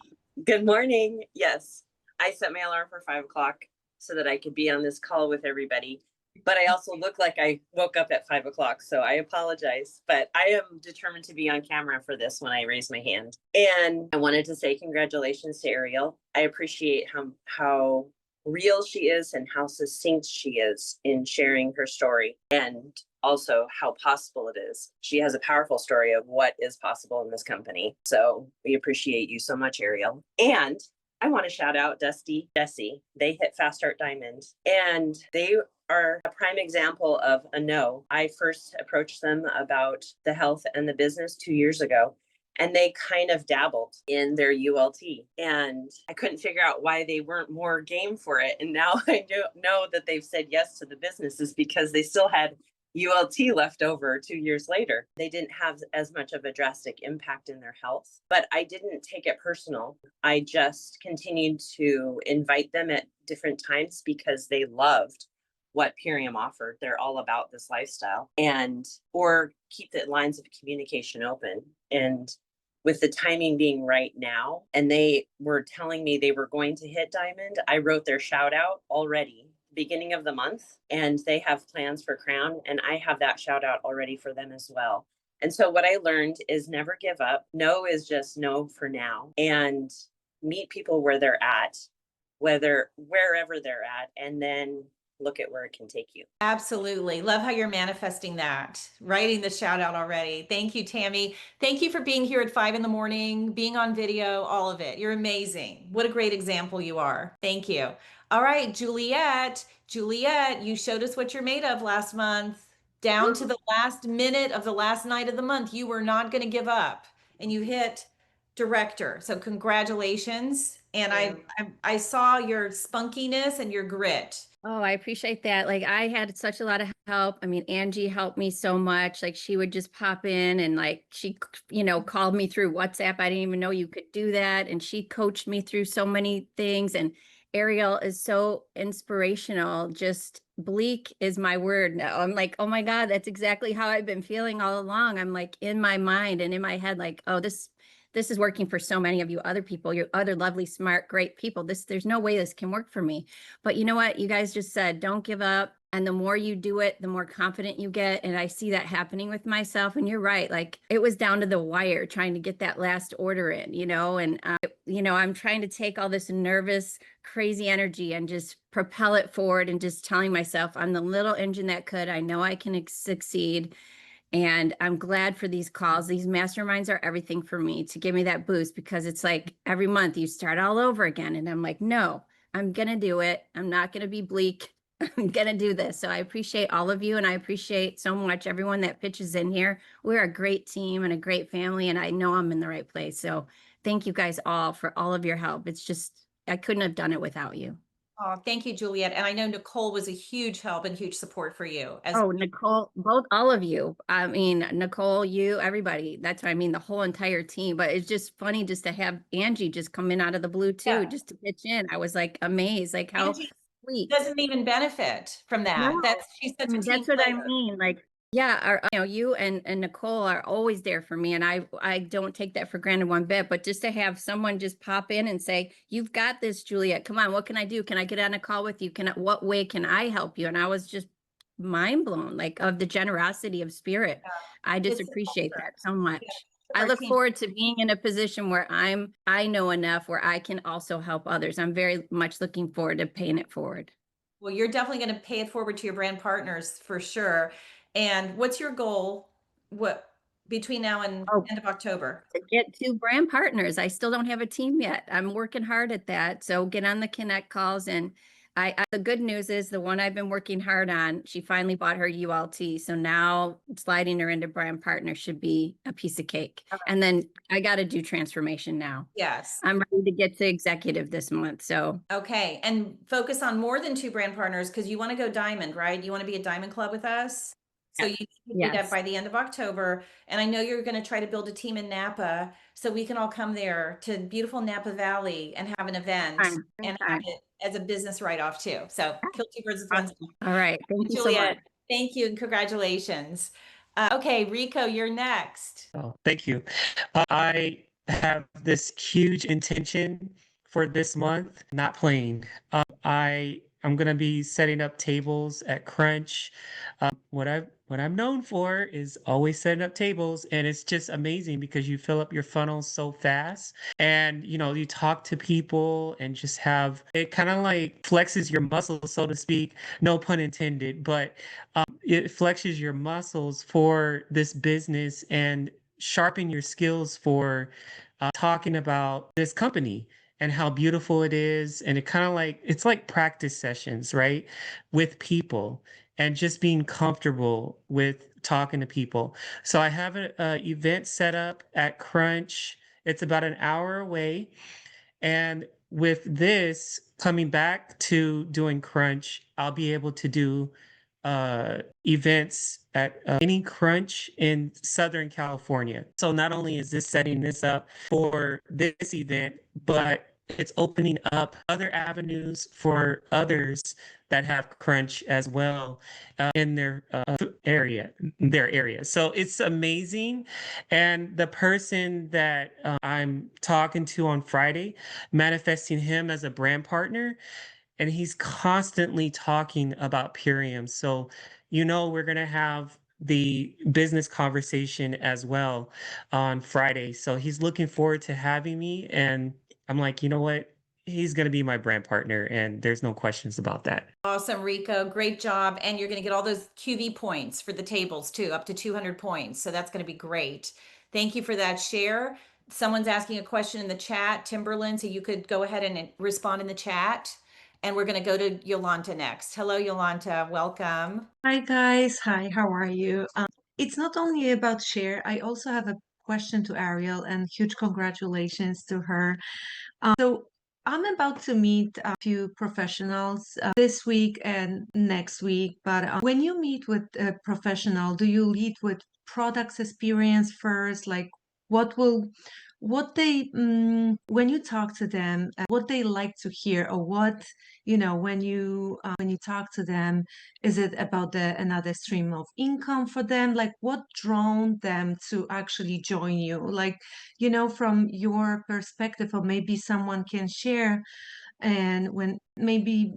Good morning. Yes, I set my alarm for 5 o'clock so that I could be on this call with everybody. But I also look like I woke up at 5 o'clock, so I apologize. But I am determined to be on camera for this when I raise my hand. And I wanted to say congratulations to Ariel. I appreciate how real she is and how succinct she is in sharing her story, and also how possible it is. She has a powerful story of what is possible in this company. So we appreciate you so much, Ariel. And I want to shout out Dusty, Jesse. They hit Fast Start Diamond, and they are a prime example of a no. I first approached them about the health and the business 2 years ago, and they kind of dabbled in their ULT, and I couldn't figure out why they weren't more game for it. And now I do know that they've said yes to the businesses because they still had ULT left over 2 years later. They didn't have as much of a drastic impact in their health, but I didn't take it personal. I just continued to invite them at different times because they loved what Purium offered. They're all about this lifestyle, and or keep the lines of communication open. And with the timing being right now, and they were telling me they were going to hit diamond, I wrote their shout out already beginning of the month, and they have plans for Crown, and I have that shout out already for them as well. And so what I learned is never give up. No is just no for now, and meet people where they're at, wherever they're at, and then look at where it can take you. Absolutely. Love how you're manifesting that, writing the shout out already. Thank you, Tammy. Thank you for being here at 5 a.m, being on video, all of it. You're amazing. What a great example you are. Thank you. All right, Juliet. Juliet, you showed us what you're made of last month. Down to the last minute of the last night of the month, you were not going to give up, and you hit director. So congratulations. And I saw your spunkiness and your grit. Oh, I appreciate that. Like I had such a lot of help. I mean, Angie helped me so much. Like she would just pop in and like she, called me through WhatsApp. I didn't even know you could do that. And she coached me through so many things. And Ariel is so inspirational. Just bleak is my word now. I'm like, oh my God, that's exactly how I've been feeling all along. I'm like in my mind and in my head, like, oh, this is working for so many of you other people, you other lovely, smart, great people. There's no way this can work for me. But you know what? You guys just said, don't give up. And the more you do it, the more confident you get. And I see that happening with myself. And you're right. Like it was down to the wire trying to get that last order in, and, I'm trying to take all this nervous, crazy energy and just propel it forward and just telling myself I'm the little engine that could. I know I can succeed. And I'm glad for these calls. These masterminds are everything for me to give me that boost, because it's like every month you start all over again. And I'm like, no, I'm going to do it. I'm not going to be bleak. I'm going to do this. So I appreciate all of you. And I appreciate so much everyone that pitches in here. We're a great team and a great family. And I know I'm in the right place. So thank you guys all for all of your help. It's just, I couldn't have done it without you. Oh, thank you, Juliet. And I know Nicole was a huge help and huge support for you. Oh, Nicole, all of you. I mean, Nicole, you, everybody. That's what I mean, the whole entire team. But it's just funny just to have Angie just come in out of the blue too, Yeah. just to pitch in. I was like amazed, like how Angie sweet. doesn't even benefit from that. No, She's such I a mean, team that's what I player. mean. Like, yeah, you and Nicole are always there for me, and I don't take that for granted one bit. But just to have someone just pop in and say, "You've got this, Juliet. Come on, what can I do? Can I get on a call with you? What way can I help you?" And I was just mind blown, like of the generosity of spirit. I just It's the appreciate culture. that so much. Yeah, I our look team. forward to being in a position where I know enough where I can also help others. I'm very much looking forward to paying it forward. Well, you're definitely going to pay it forward to your brand partners for sure. And what's your goal? What between now and Oh, end of October? to get 2 brand partners. I still don't have a team yet. I'm working hard at that. So get on the connect calls. And the good news is the one I've been working hard on, she finally bought her ULT. So now sliding her into brand partner should be a piece of cake. And then I got to do transformation now. Yes. I'm ready to get to executive this month. So Okay. And focus on more than 2 brand partners because you want to go diamond, right? You want to be a diamond club with us. So you need to do that yes. by the end of October. And I know you're going to try to build a team in Napa so we can all come there to beautiful Napa Valley and have an event and have it as a business write-off too. So kill 2 birds with one stone. All right. Thank you so much. Juliet, thank you and congratulations. Okay, Rico, you're next. Oh, thank you. I have this huge intention for this month, not playing. I'm gonna be setting up tables at Crunch. What I'm known for is always setting up tables, and it's just amazing because you fill up your funnel so fast, and you talk to people and just have it kind of like flexes your muscles, so to speak. No pun intended, but it flexes your muscles for this business and sharpen your skills for talking about this company and how beautiful it is. And it's like practice sessions, right? With people and just being comfortable with talking to people. So I have an event set up at Crunch. It's about an hour away. And with this coming back to doing Crunch, I'll be able to do events at any Crunch in Southern California. So not only is this setting this up for this event, but it's opening up other avenues for others that have Crunch as well in their area. So it's amazing. And the person that I'm talking to on Friday, manifesting him as a brand partner, and he's constantly talking about Purium. So, we're going to have the business conversation as well on Friday. So he's looking forward to having me. And I'm like, you know what? He's going to be my brand partner. And there's no questions about that. Awesome, Rico. Great job. And you're going to get all those QV points for the tables too, up to 200 points. So that's going to be great. Thank you for that share. Someone's asking a question in the chat, Timberland, so you could go ahead and respond in the chat. And we're going to go to Yolanta next. Hello, Yolanta. Welcome. Hi guys, hi, how are you? It's not only about share, I also have a question to Ariel and huge congratulations to her. So I'm about to meet a few professionals this week and next week, but when you meet with a professional, do you lead with products experience first? Like what they, when you talk to them, what they like to hear, or what, when you talk to them, is it about another stream of income for them? Like what drawn them to actually join you? Like, from your perspective, or maybe someone can share And when maybe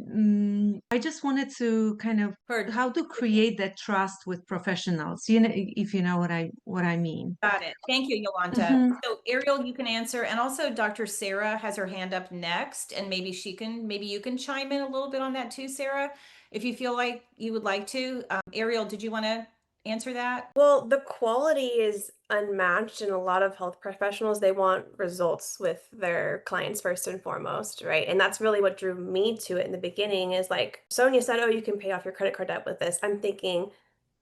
I just wanted to kind of For how to create that trust with professionals, if you know what I mean. Got it. Thank you, Yolanta. Mhm. So Ariel, you can answer, and also Dr. Sarah has her hand up next, and maybe you can chime in a little bit on that too, Sarah, if you feel like you would like to. Ariel, did you want to answer that? Well, the quality is unmatched, and a lot of health professionals, they want results with their clients first and foremost, right? And that's really what drew me to it in the beginning is like Sonia said, oh, you can pay off your credit card debt with this. I'm thinking,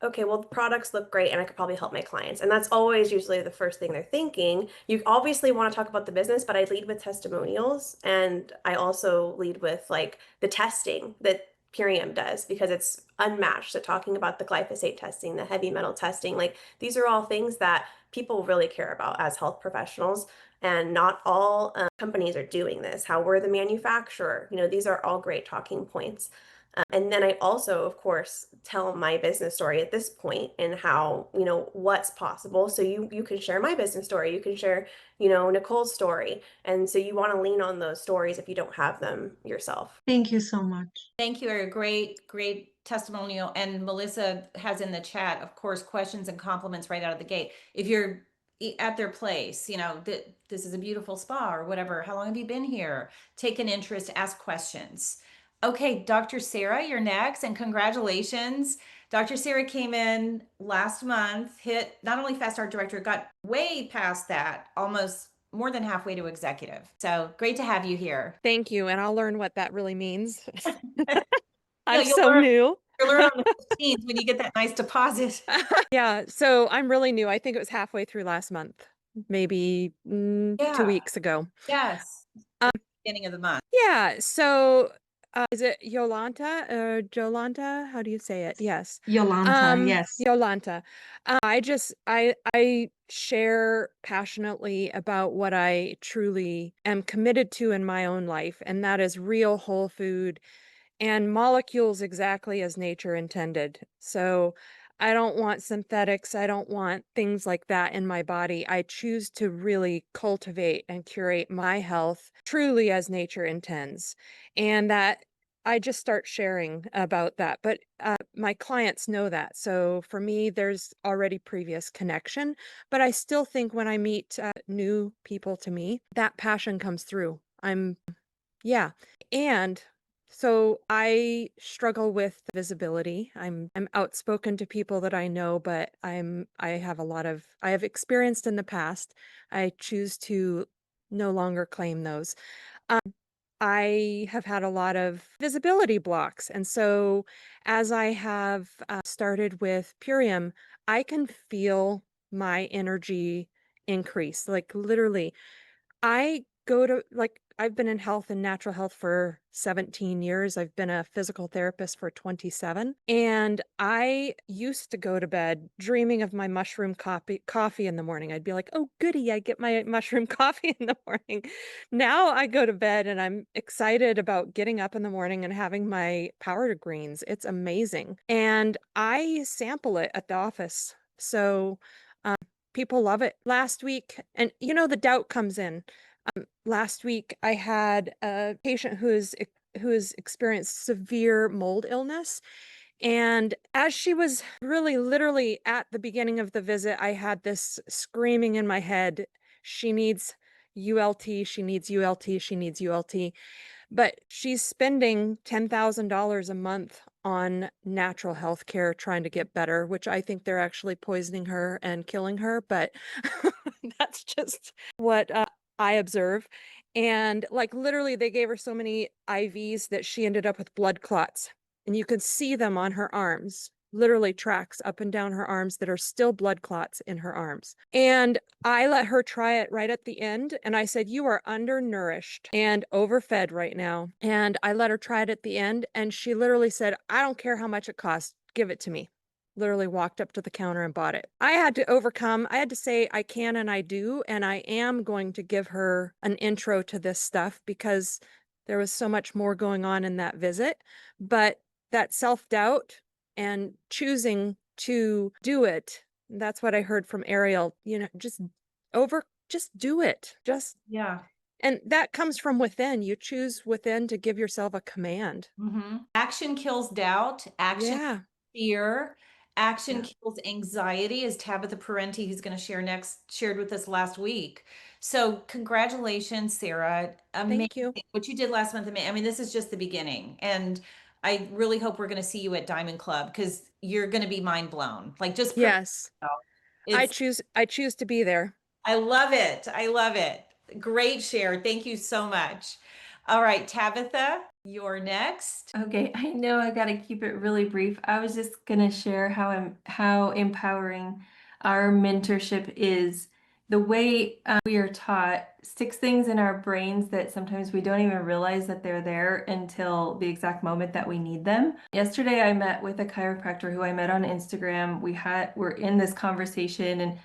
okay, well, the products look great and I could probably help my clients. And that's always usually the first thing they're thinking. You obviously want to talk about the business, but I lead with testimonials and I also lead with like the testing that Purium does because it's unmatched. So talking about the glyphosate testing, the heavy metal testing, like these are all things that people really care about as health professionals. And not all companies are doing this. How we're the manufacturer, these are all great talking points. And then I also, of course, tell my business story at this point and how, what's possible. So you can share my business story. You can share, Nicole's story. And so you want to lean on those stories if you don't have them yourself. Thank you so much. Thank you. A great testimonial. And Melissa has in the chat, of course, questions and compliments right out of the gate. If you're at their place, that this is a beautiful spa or whatever. How long have you been here? Take an interest, ask questions. Okay, Dr. Sarah, you're next, and congratulations. Dr. Sarah came in last month, hit not only Fast Art Director, got way past that, almost more than halfway to executive. So great to have you here. Thank you, and I'll learn what that really means. Yeah, I'm you'll so learn. new. You'll learn on the 15th when you get that nice deposit. Yeah, so I'm really new. I think it was halfway through last month, maybe 2 Yeah. weeks ago. Yes. Beginning of the month. Yeah, so is it Yolanta or Jolanta? How do you say it? Yes. Yolanta, yes. Yolanta. I share passionately about what I truly am committed to in my own life, and that is real whole food and molecules exactly as nature intended. So I don't want synthetics. I don't want things like that in my body. I choose to really cultivate and curate my health truly as nature intends. And that I just start sharing about that. But my clients know that. So for me, there's already previous connection. But I still think when I meet new people to me, that passion comes through. Yeah. And so I struggle with visibility. I'm outspoken to people that I know, but I have experienced in the past. I choose to no longer claim those. I have had a lot of visibility blocks. And so as I have started with Purium, I can feel my energy increase. Like literally, I've been in health and natural health for 17 years. I've been a physical therapist for 27. And I used to go to bed dreaming of my mushroom coffee in the morning. I'd be like, oh, goody, I get my mushroom coffee in the morning. Now I go to bed and I'm excited about getting up in the morning and having my powdered greens. It's amazing. And I sample it at the office. So people love it. Last week, and the doubt comes in. Last week, I had a patient who has experienced severe mold illness. And as she was really literally at the beginning of the visit, I had this screaming in my head, she needs ULT, she needs ULT, she needs ULT. But she's spending $10,000 a month on natural health care trying to get better, which I think they're actually poisoning her and killing her. But that's just what I observe. And like literally, they gave her so many IVs that she ended up with blood clots. And you can see them on her arms, literally tracks up and down her arms that are still blood clots in her arms. And I let her try it right at the end. And I said, you are undernourished and overfed right now. And I let her try it at the end. And she literally said, I don't care how much it costs. Give it to me. Literally walked up to the counter and bought it. I had to say I can and I do. And I am going to give her an intro to this stuff because there was so much more going on in that visit. But that self-doubt and choosing to do it, that's what I heard from Ariel, just do it. Yeah. And that comes from within. You choose within to give yourself a command. Action kills doubt, action Yeah. fear, action Yeah. kills anxiety, as Tabitha Parenti, who's going to share next, shared with us last week. So congratulations, Sarah. Amazing. Thank you. What you did last month. I mean, this is just the beginning. And I really hope we're going to see you at Diamond Club because you're going to be mind blown. Like just Yes. I it's choose to be there. I love it. I love it. Great share. Thank you so much. All right, Tabitha, you're next. Okay, I know I got to keep it really brief. I was just going to share how empowering our mentorship is. The way we are taught six things in our brains that sometimes we don't even realize that they're there until the exact moment that we need them. Yesterday, I met with a chiropractor who I met on Instagram. We're in this conversation, and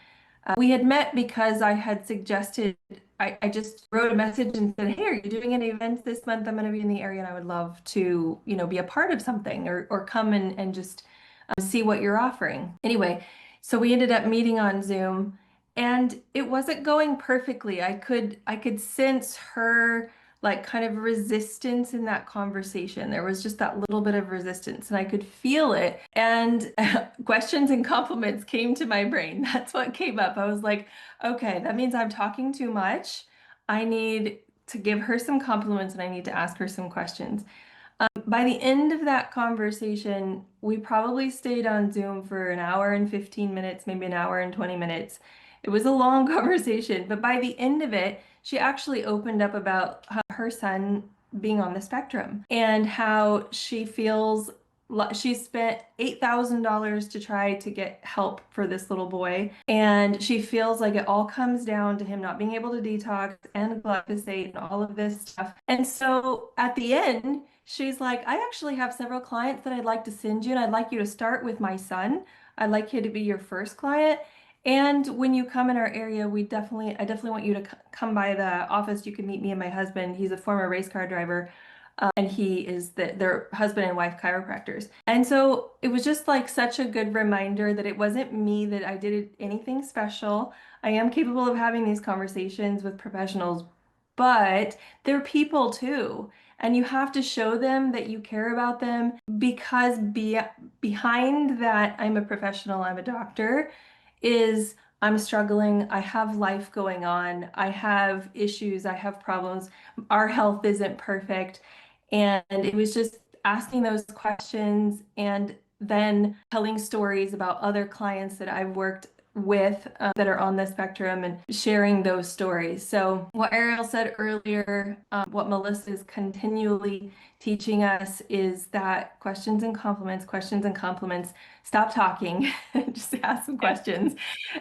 we had met because I had suggested, I just wrote a message and said, hey, are you doing any events this month? I'm going to be in the area and I would love to, be a part of something or come and just see what you're offering. Anyway, so we ended up meeting on Zoom and it wasn't going perfectly. I could sense her like kind of resistance in that conversation. There was just that little bit of resistance and I could feel it. And questions and compliments came to my brain. That's what came up. I was like, okay, that means I'm talking too much. I need to give her some compliments and I need to ask her some questions. By the end of that conversation, we probably stayed on Zoom for an hour and 15 minutes, maybe an hour and 20 minutes. It was a long conversation, but by the end of it, she actually opened up about her son being on the spectrum and how she feels she spent $8,000 to try to get help for this little boy. And she feels like it all comes down to him not being able to detox and glyphosate and all of this stuff. And so at the end, she's like, I actually have several clients that I'd like to send you, and I'd like you to start with my son. I'd like you to be your first client. And when you come in our area, I definitely want you to come by the office. You can meet me and my husband. He's a former race car driver. And he is their husband and wife chiropractors. And so it was just like such a good reminder that it wasn't me, that I did anything special. I am capable of having these conversations with professionals, but they're people too. And you have to show them that you care about them because behind that, I'm a professional, I'm a doctor, is I'm struggling. I have life going on. I have issues. I have problems. Our health isn't perfect. And it was just asking those questions and then telling stories about other clients that I've worked with that are on the spectrum and sharing those stories. So what Ariel said earlier, what Melissa is continually teaching us is that questions and compliments, stop talking, just ask some questions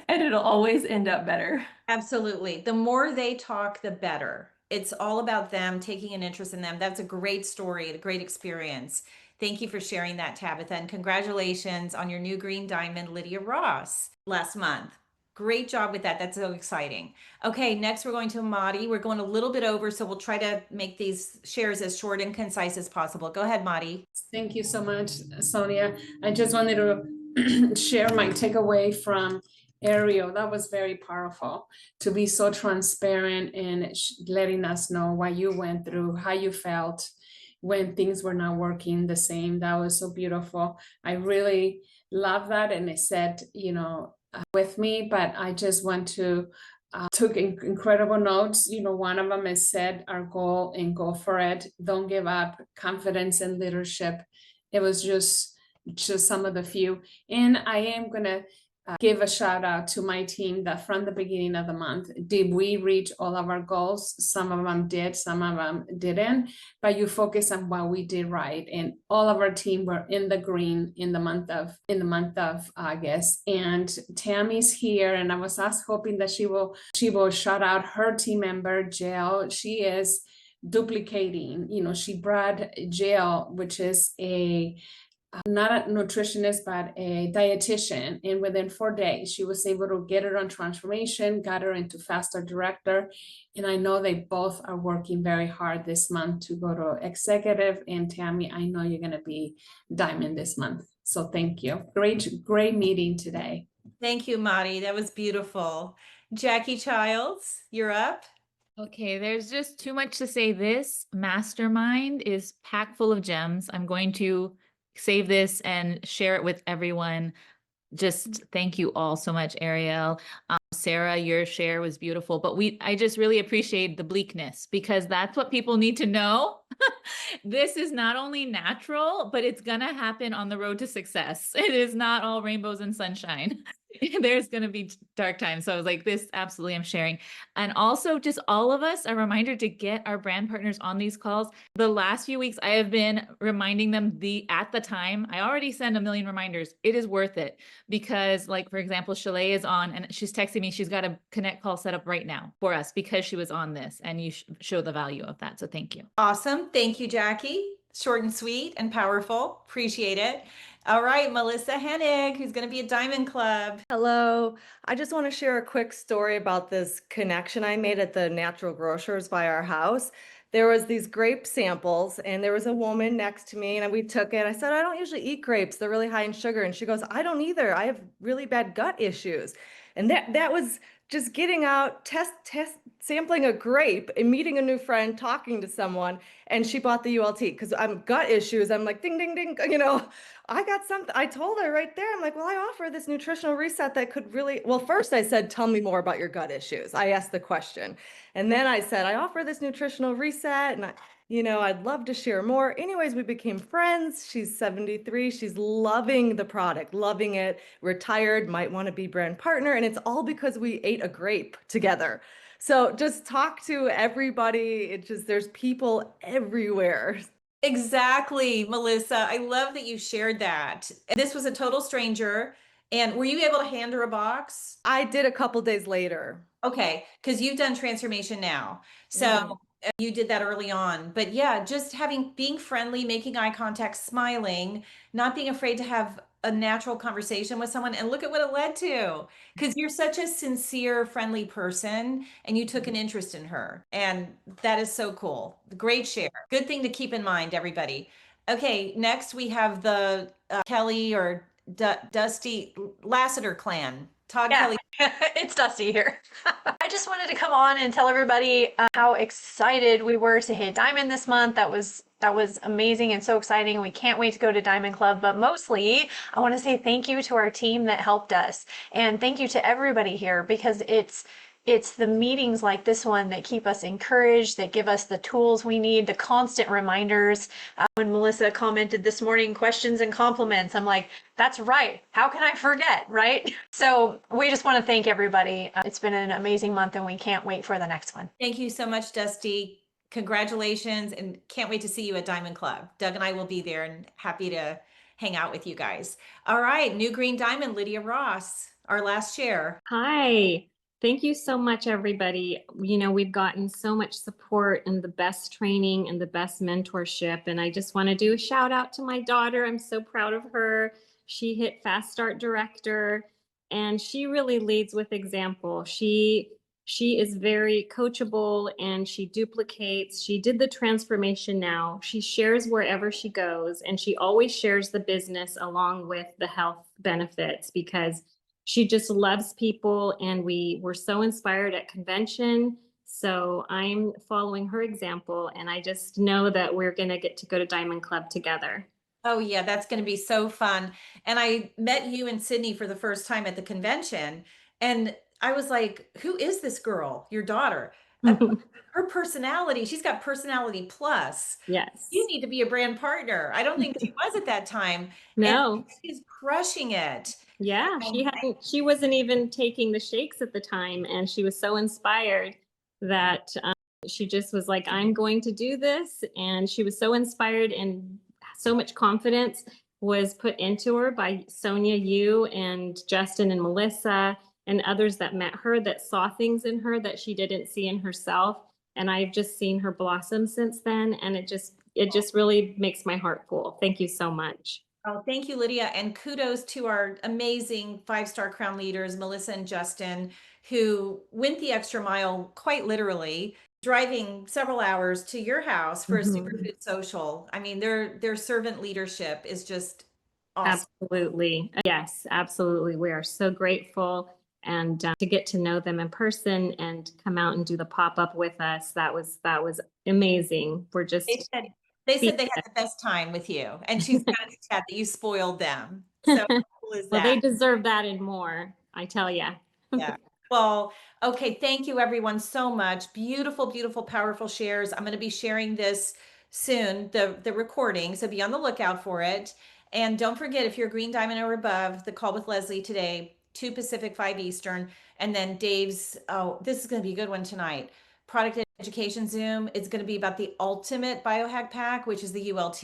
and it'll always end up better. Absolutely. The more they talk, the better. It's all about them, taking an interest in them. That's a great story, a great experience. Thank you for sharing that, Tabitha, and congratulations on your new green diamond, Lydia Ross, last month. Great job with that. That's so exciting. Okay, next we're going to Madi. We're going a little bit over, so we'll try to make these shares as short and concise as possible. Go ahead, Madi. Thank you so much, Sonia. I just wanted to share my takeaway from Ariel. That was very powerful to be so transparent and letting us know what you went through, how you felt when things were not working the same. That was so beautiful. I really love that. And it said, with me, but I just want to took incredible notes. One of them is set our goal and go for it. Don't give up. Confidence and leadership. It was just some of the few. And I am going to give a shout out to my team that from the beginning of the month, did we reach all of our goals? Some of them did, some of them didn't, but you focus on what we did right. And all of our team were in the green in the month of August. And Tammy's here, and I was hoping that she will shout out her team member, Jill. She is duplicating, she brought Jill, which is not a nutritionist, but a dietitian. And within 4 days, she was able to get her on transformation, got her into faster director. And I know they both are working very hard this month to go to executive. And Tammy, I know you're going to be diamond this month. So thank you. Great meeting today. Thank you, Madi. That was beautiful. Jackie Childs, you're up. Okay, there's just too much to say. This mastermind is packed full of gems. I'm going to save this and share it with everyone. Just thank you all so much, Ariel. Sarah, your share was beautiful, but I just really appreciate the bleakness because that's what people need to know. This is not only natural, but it's gonna happen on the road to success. It is not all rainbows and sunshine. There's gonna be dark times. So I was like, this absolutely I'm sharing. And also just all of us, a reminder to get our brand partners on these calls. The last few weeks, I have been reminding them at the time, I already send a million reminders. It is worth it because like, for example, Chalet is on and she's texting me, she's got a connect call set up right now for us because she was on this and you show the value of that. So thank you. Awesome. Thank you, Jackie. Short and sweet and powerful. Appreciate it. All right, Melissa Hennig, who's going to be at Diamond Club. Hello. I just want to share a quick story about this connection I made at the natural grocers by our house. There was these grape samples and there was a woman next to me and we took it. I said, I don't usually eat grapes. They're really high in sugar. And she goes, I don't either. I have really bad gut issues. And that was just getting out, sampling a grape and meeting a new friend, talking to someone. And she bought the ULT because I'm gut issues. I'm like, ding, ding, ding, I got something. I told her right there. I'm like, well, I offer this nutritional reset that could really, well, first I said, tell me more about your gut issues. I asked the question. And then I said, I offer this nutritional reset and I'd love to share more. Anyways, we became friends. She's 73. She's loving the product, loving it, retired, might want to be brand partner. And it's all because we ate a grape together. So just talk to everybody. There's people everywhere. Exactly, Melissa. I love that you shared that. This was a total stranger. And were you able to hand her a box? I did a couple days later. Okay, because you've done transformation now. So you did that early on. But yeah, just being friendly, making eye contact, smiling, not being afraid to have a natural conversation with someone, and look at what it led to. Because you're such a sincere, friendly person and you took an interest in her. And that is so cool. Great share. Good thing to keep in mind, everybody. Okay, next we have the Kelly or Dusty Lassiter clan. Todd Kelly. It's Dusty here. I just wanted to come on and tell everybody how excited we were to hit Diamond this month. That was amazing and so exciting. We can't wait to go to Diamond Club, but mostly I want to say thank you to our team that helped us. And thank you to everybody here because it's the meetings like this one that keep us encouraged, that give us the tools we need, the constant reminders. When Melissa commented this morning, questions and compliments, I'm like, that's right. How can I forget, right? So we just want to thank everybody. It's been an amazing month and we can't wait for the next one. Thank you so much, Dusty. Congratulations and can't wait to see you at Diamond Club. Doug and I will be there and happy to hang out with you guys. All right, New Green Diamond, Lydia Ross, our last share. Hi. Thank you so much, everybody. We've gotten so much support and the best training and the best mentorship. And I just want to do a shout out to my daughter. I'm so proud of her. She hit Fast Start Director and she really leads with example. She is very coachable and she duplicates. She did the transformation now. She shares wherever she goes and she always shares the business along with the health benefits because she just loves people and we were so inspired at convention. So I'm following her example and I just know that we're going to get to go to Diamond Club together. Oh yeah, that's going to be so fun. And I met you and Sydney for the first time at the convention and I was like, who is this girl, your daughter? Her personality, she's got personality plus. Yes. You need to be a brand partner. I don't think she was at that time. No. And she's crushing it. Yeah, she wasn't even taking the shakes at the time and she was so inspired that she just was like, I'm going to do this. And she was so inspired and so much confidence was put into her by Sonia, you and Justin and Melissa and others that met her that saw things in her that she didn't see in herself. And I've just seen her blossom since then. And it just really makes my heart full. Thank you so much. Oh, thank you, Lydia. And kudos to our amazing 5-star Crown leaders, Melissa and Justin, who went the extra mile, quite literally, driving several hours to your house for a superfood social. I mean, their servant leadership is just awesome. Absolutely. Yes, absolutely. We are so grateful. and to get to know them in person and come out and do the pop-up with us, that was amazing. We're just They said they had the best time with you, and she's kind of sad that you spoiled them. So how cool is well, that? they deserve that and more, I tell you. Yeah. Well, okay. Thank you everyone so much. Beautiful, beautiful, powerful shares. I'm going to be sharing this soon, the recording. So be on the lookout for it. And don't forget, if you're Green Diamond or above, the call with Leslie today, 2 Pacific, 5 Eastern. And then Dave's, oh, this is going to be a good one tonight. Product education Zoom is going to be about the ultimate biohack pack, which is the ULT.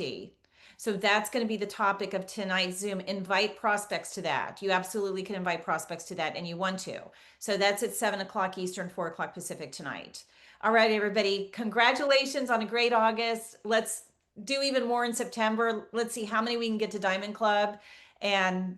So that's going to be the topic of tonight's Zoom. Invite prospects to that. You absolutely can invite prospects to that, and you want to. So that's at 7 o'clock Eastern, 4 o'clock Pacific tonight. All right, everybody. Congratulations on a great August. Let's do even more in September. Let's see how many we can get to Diamond Club. And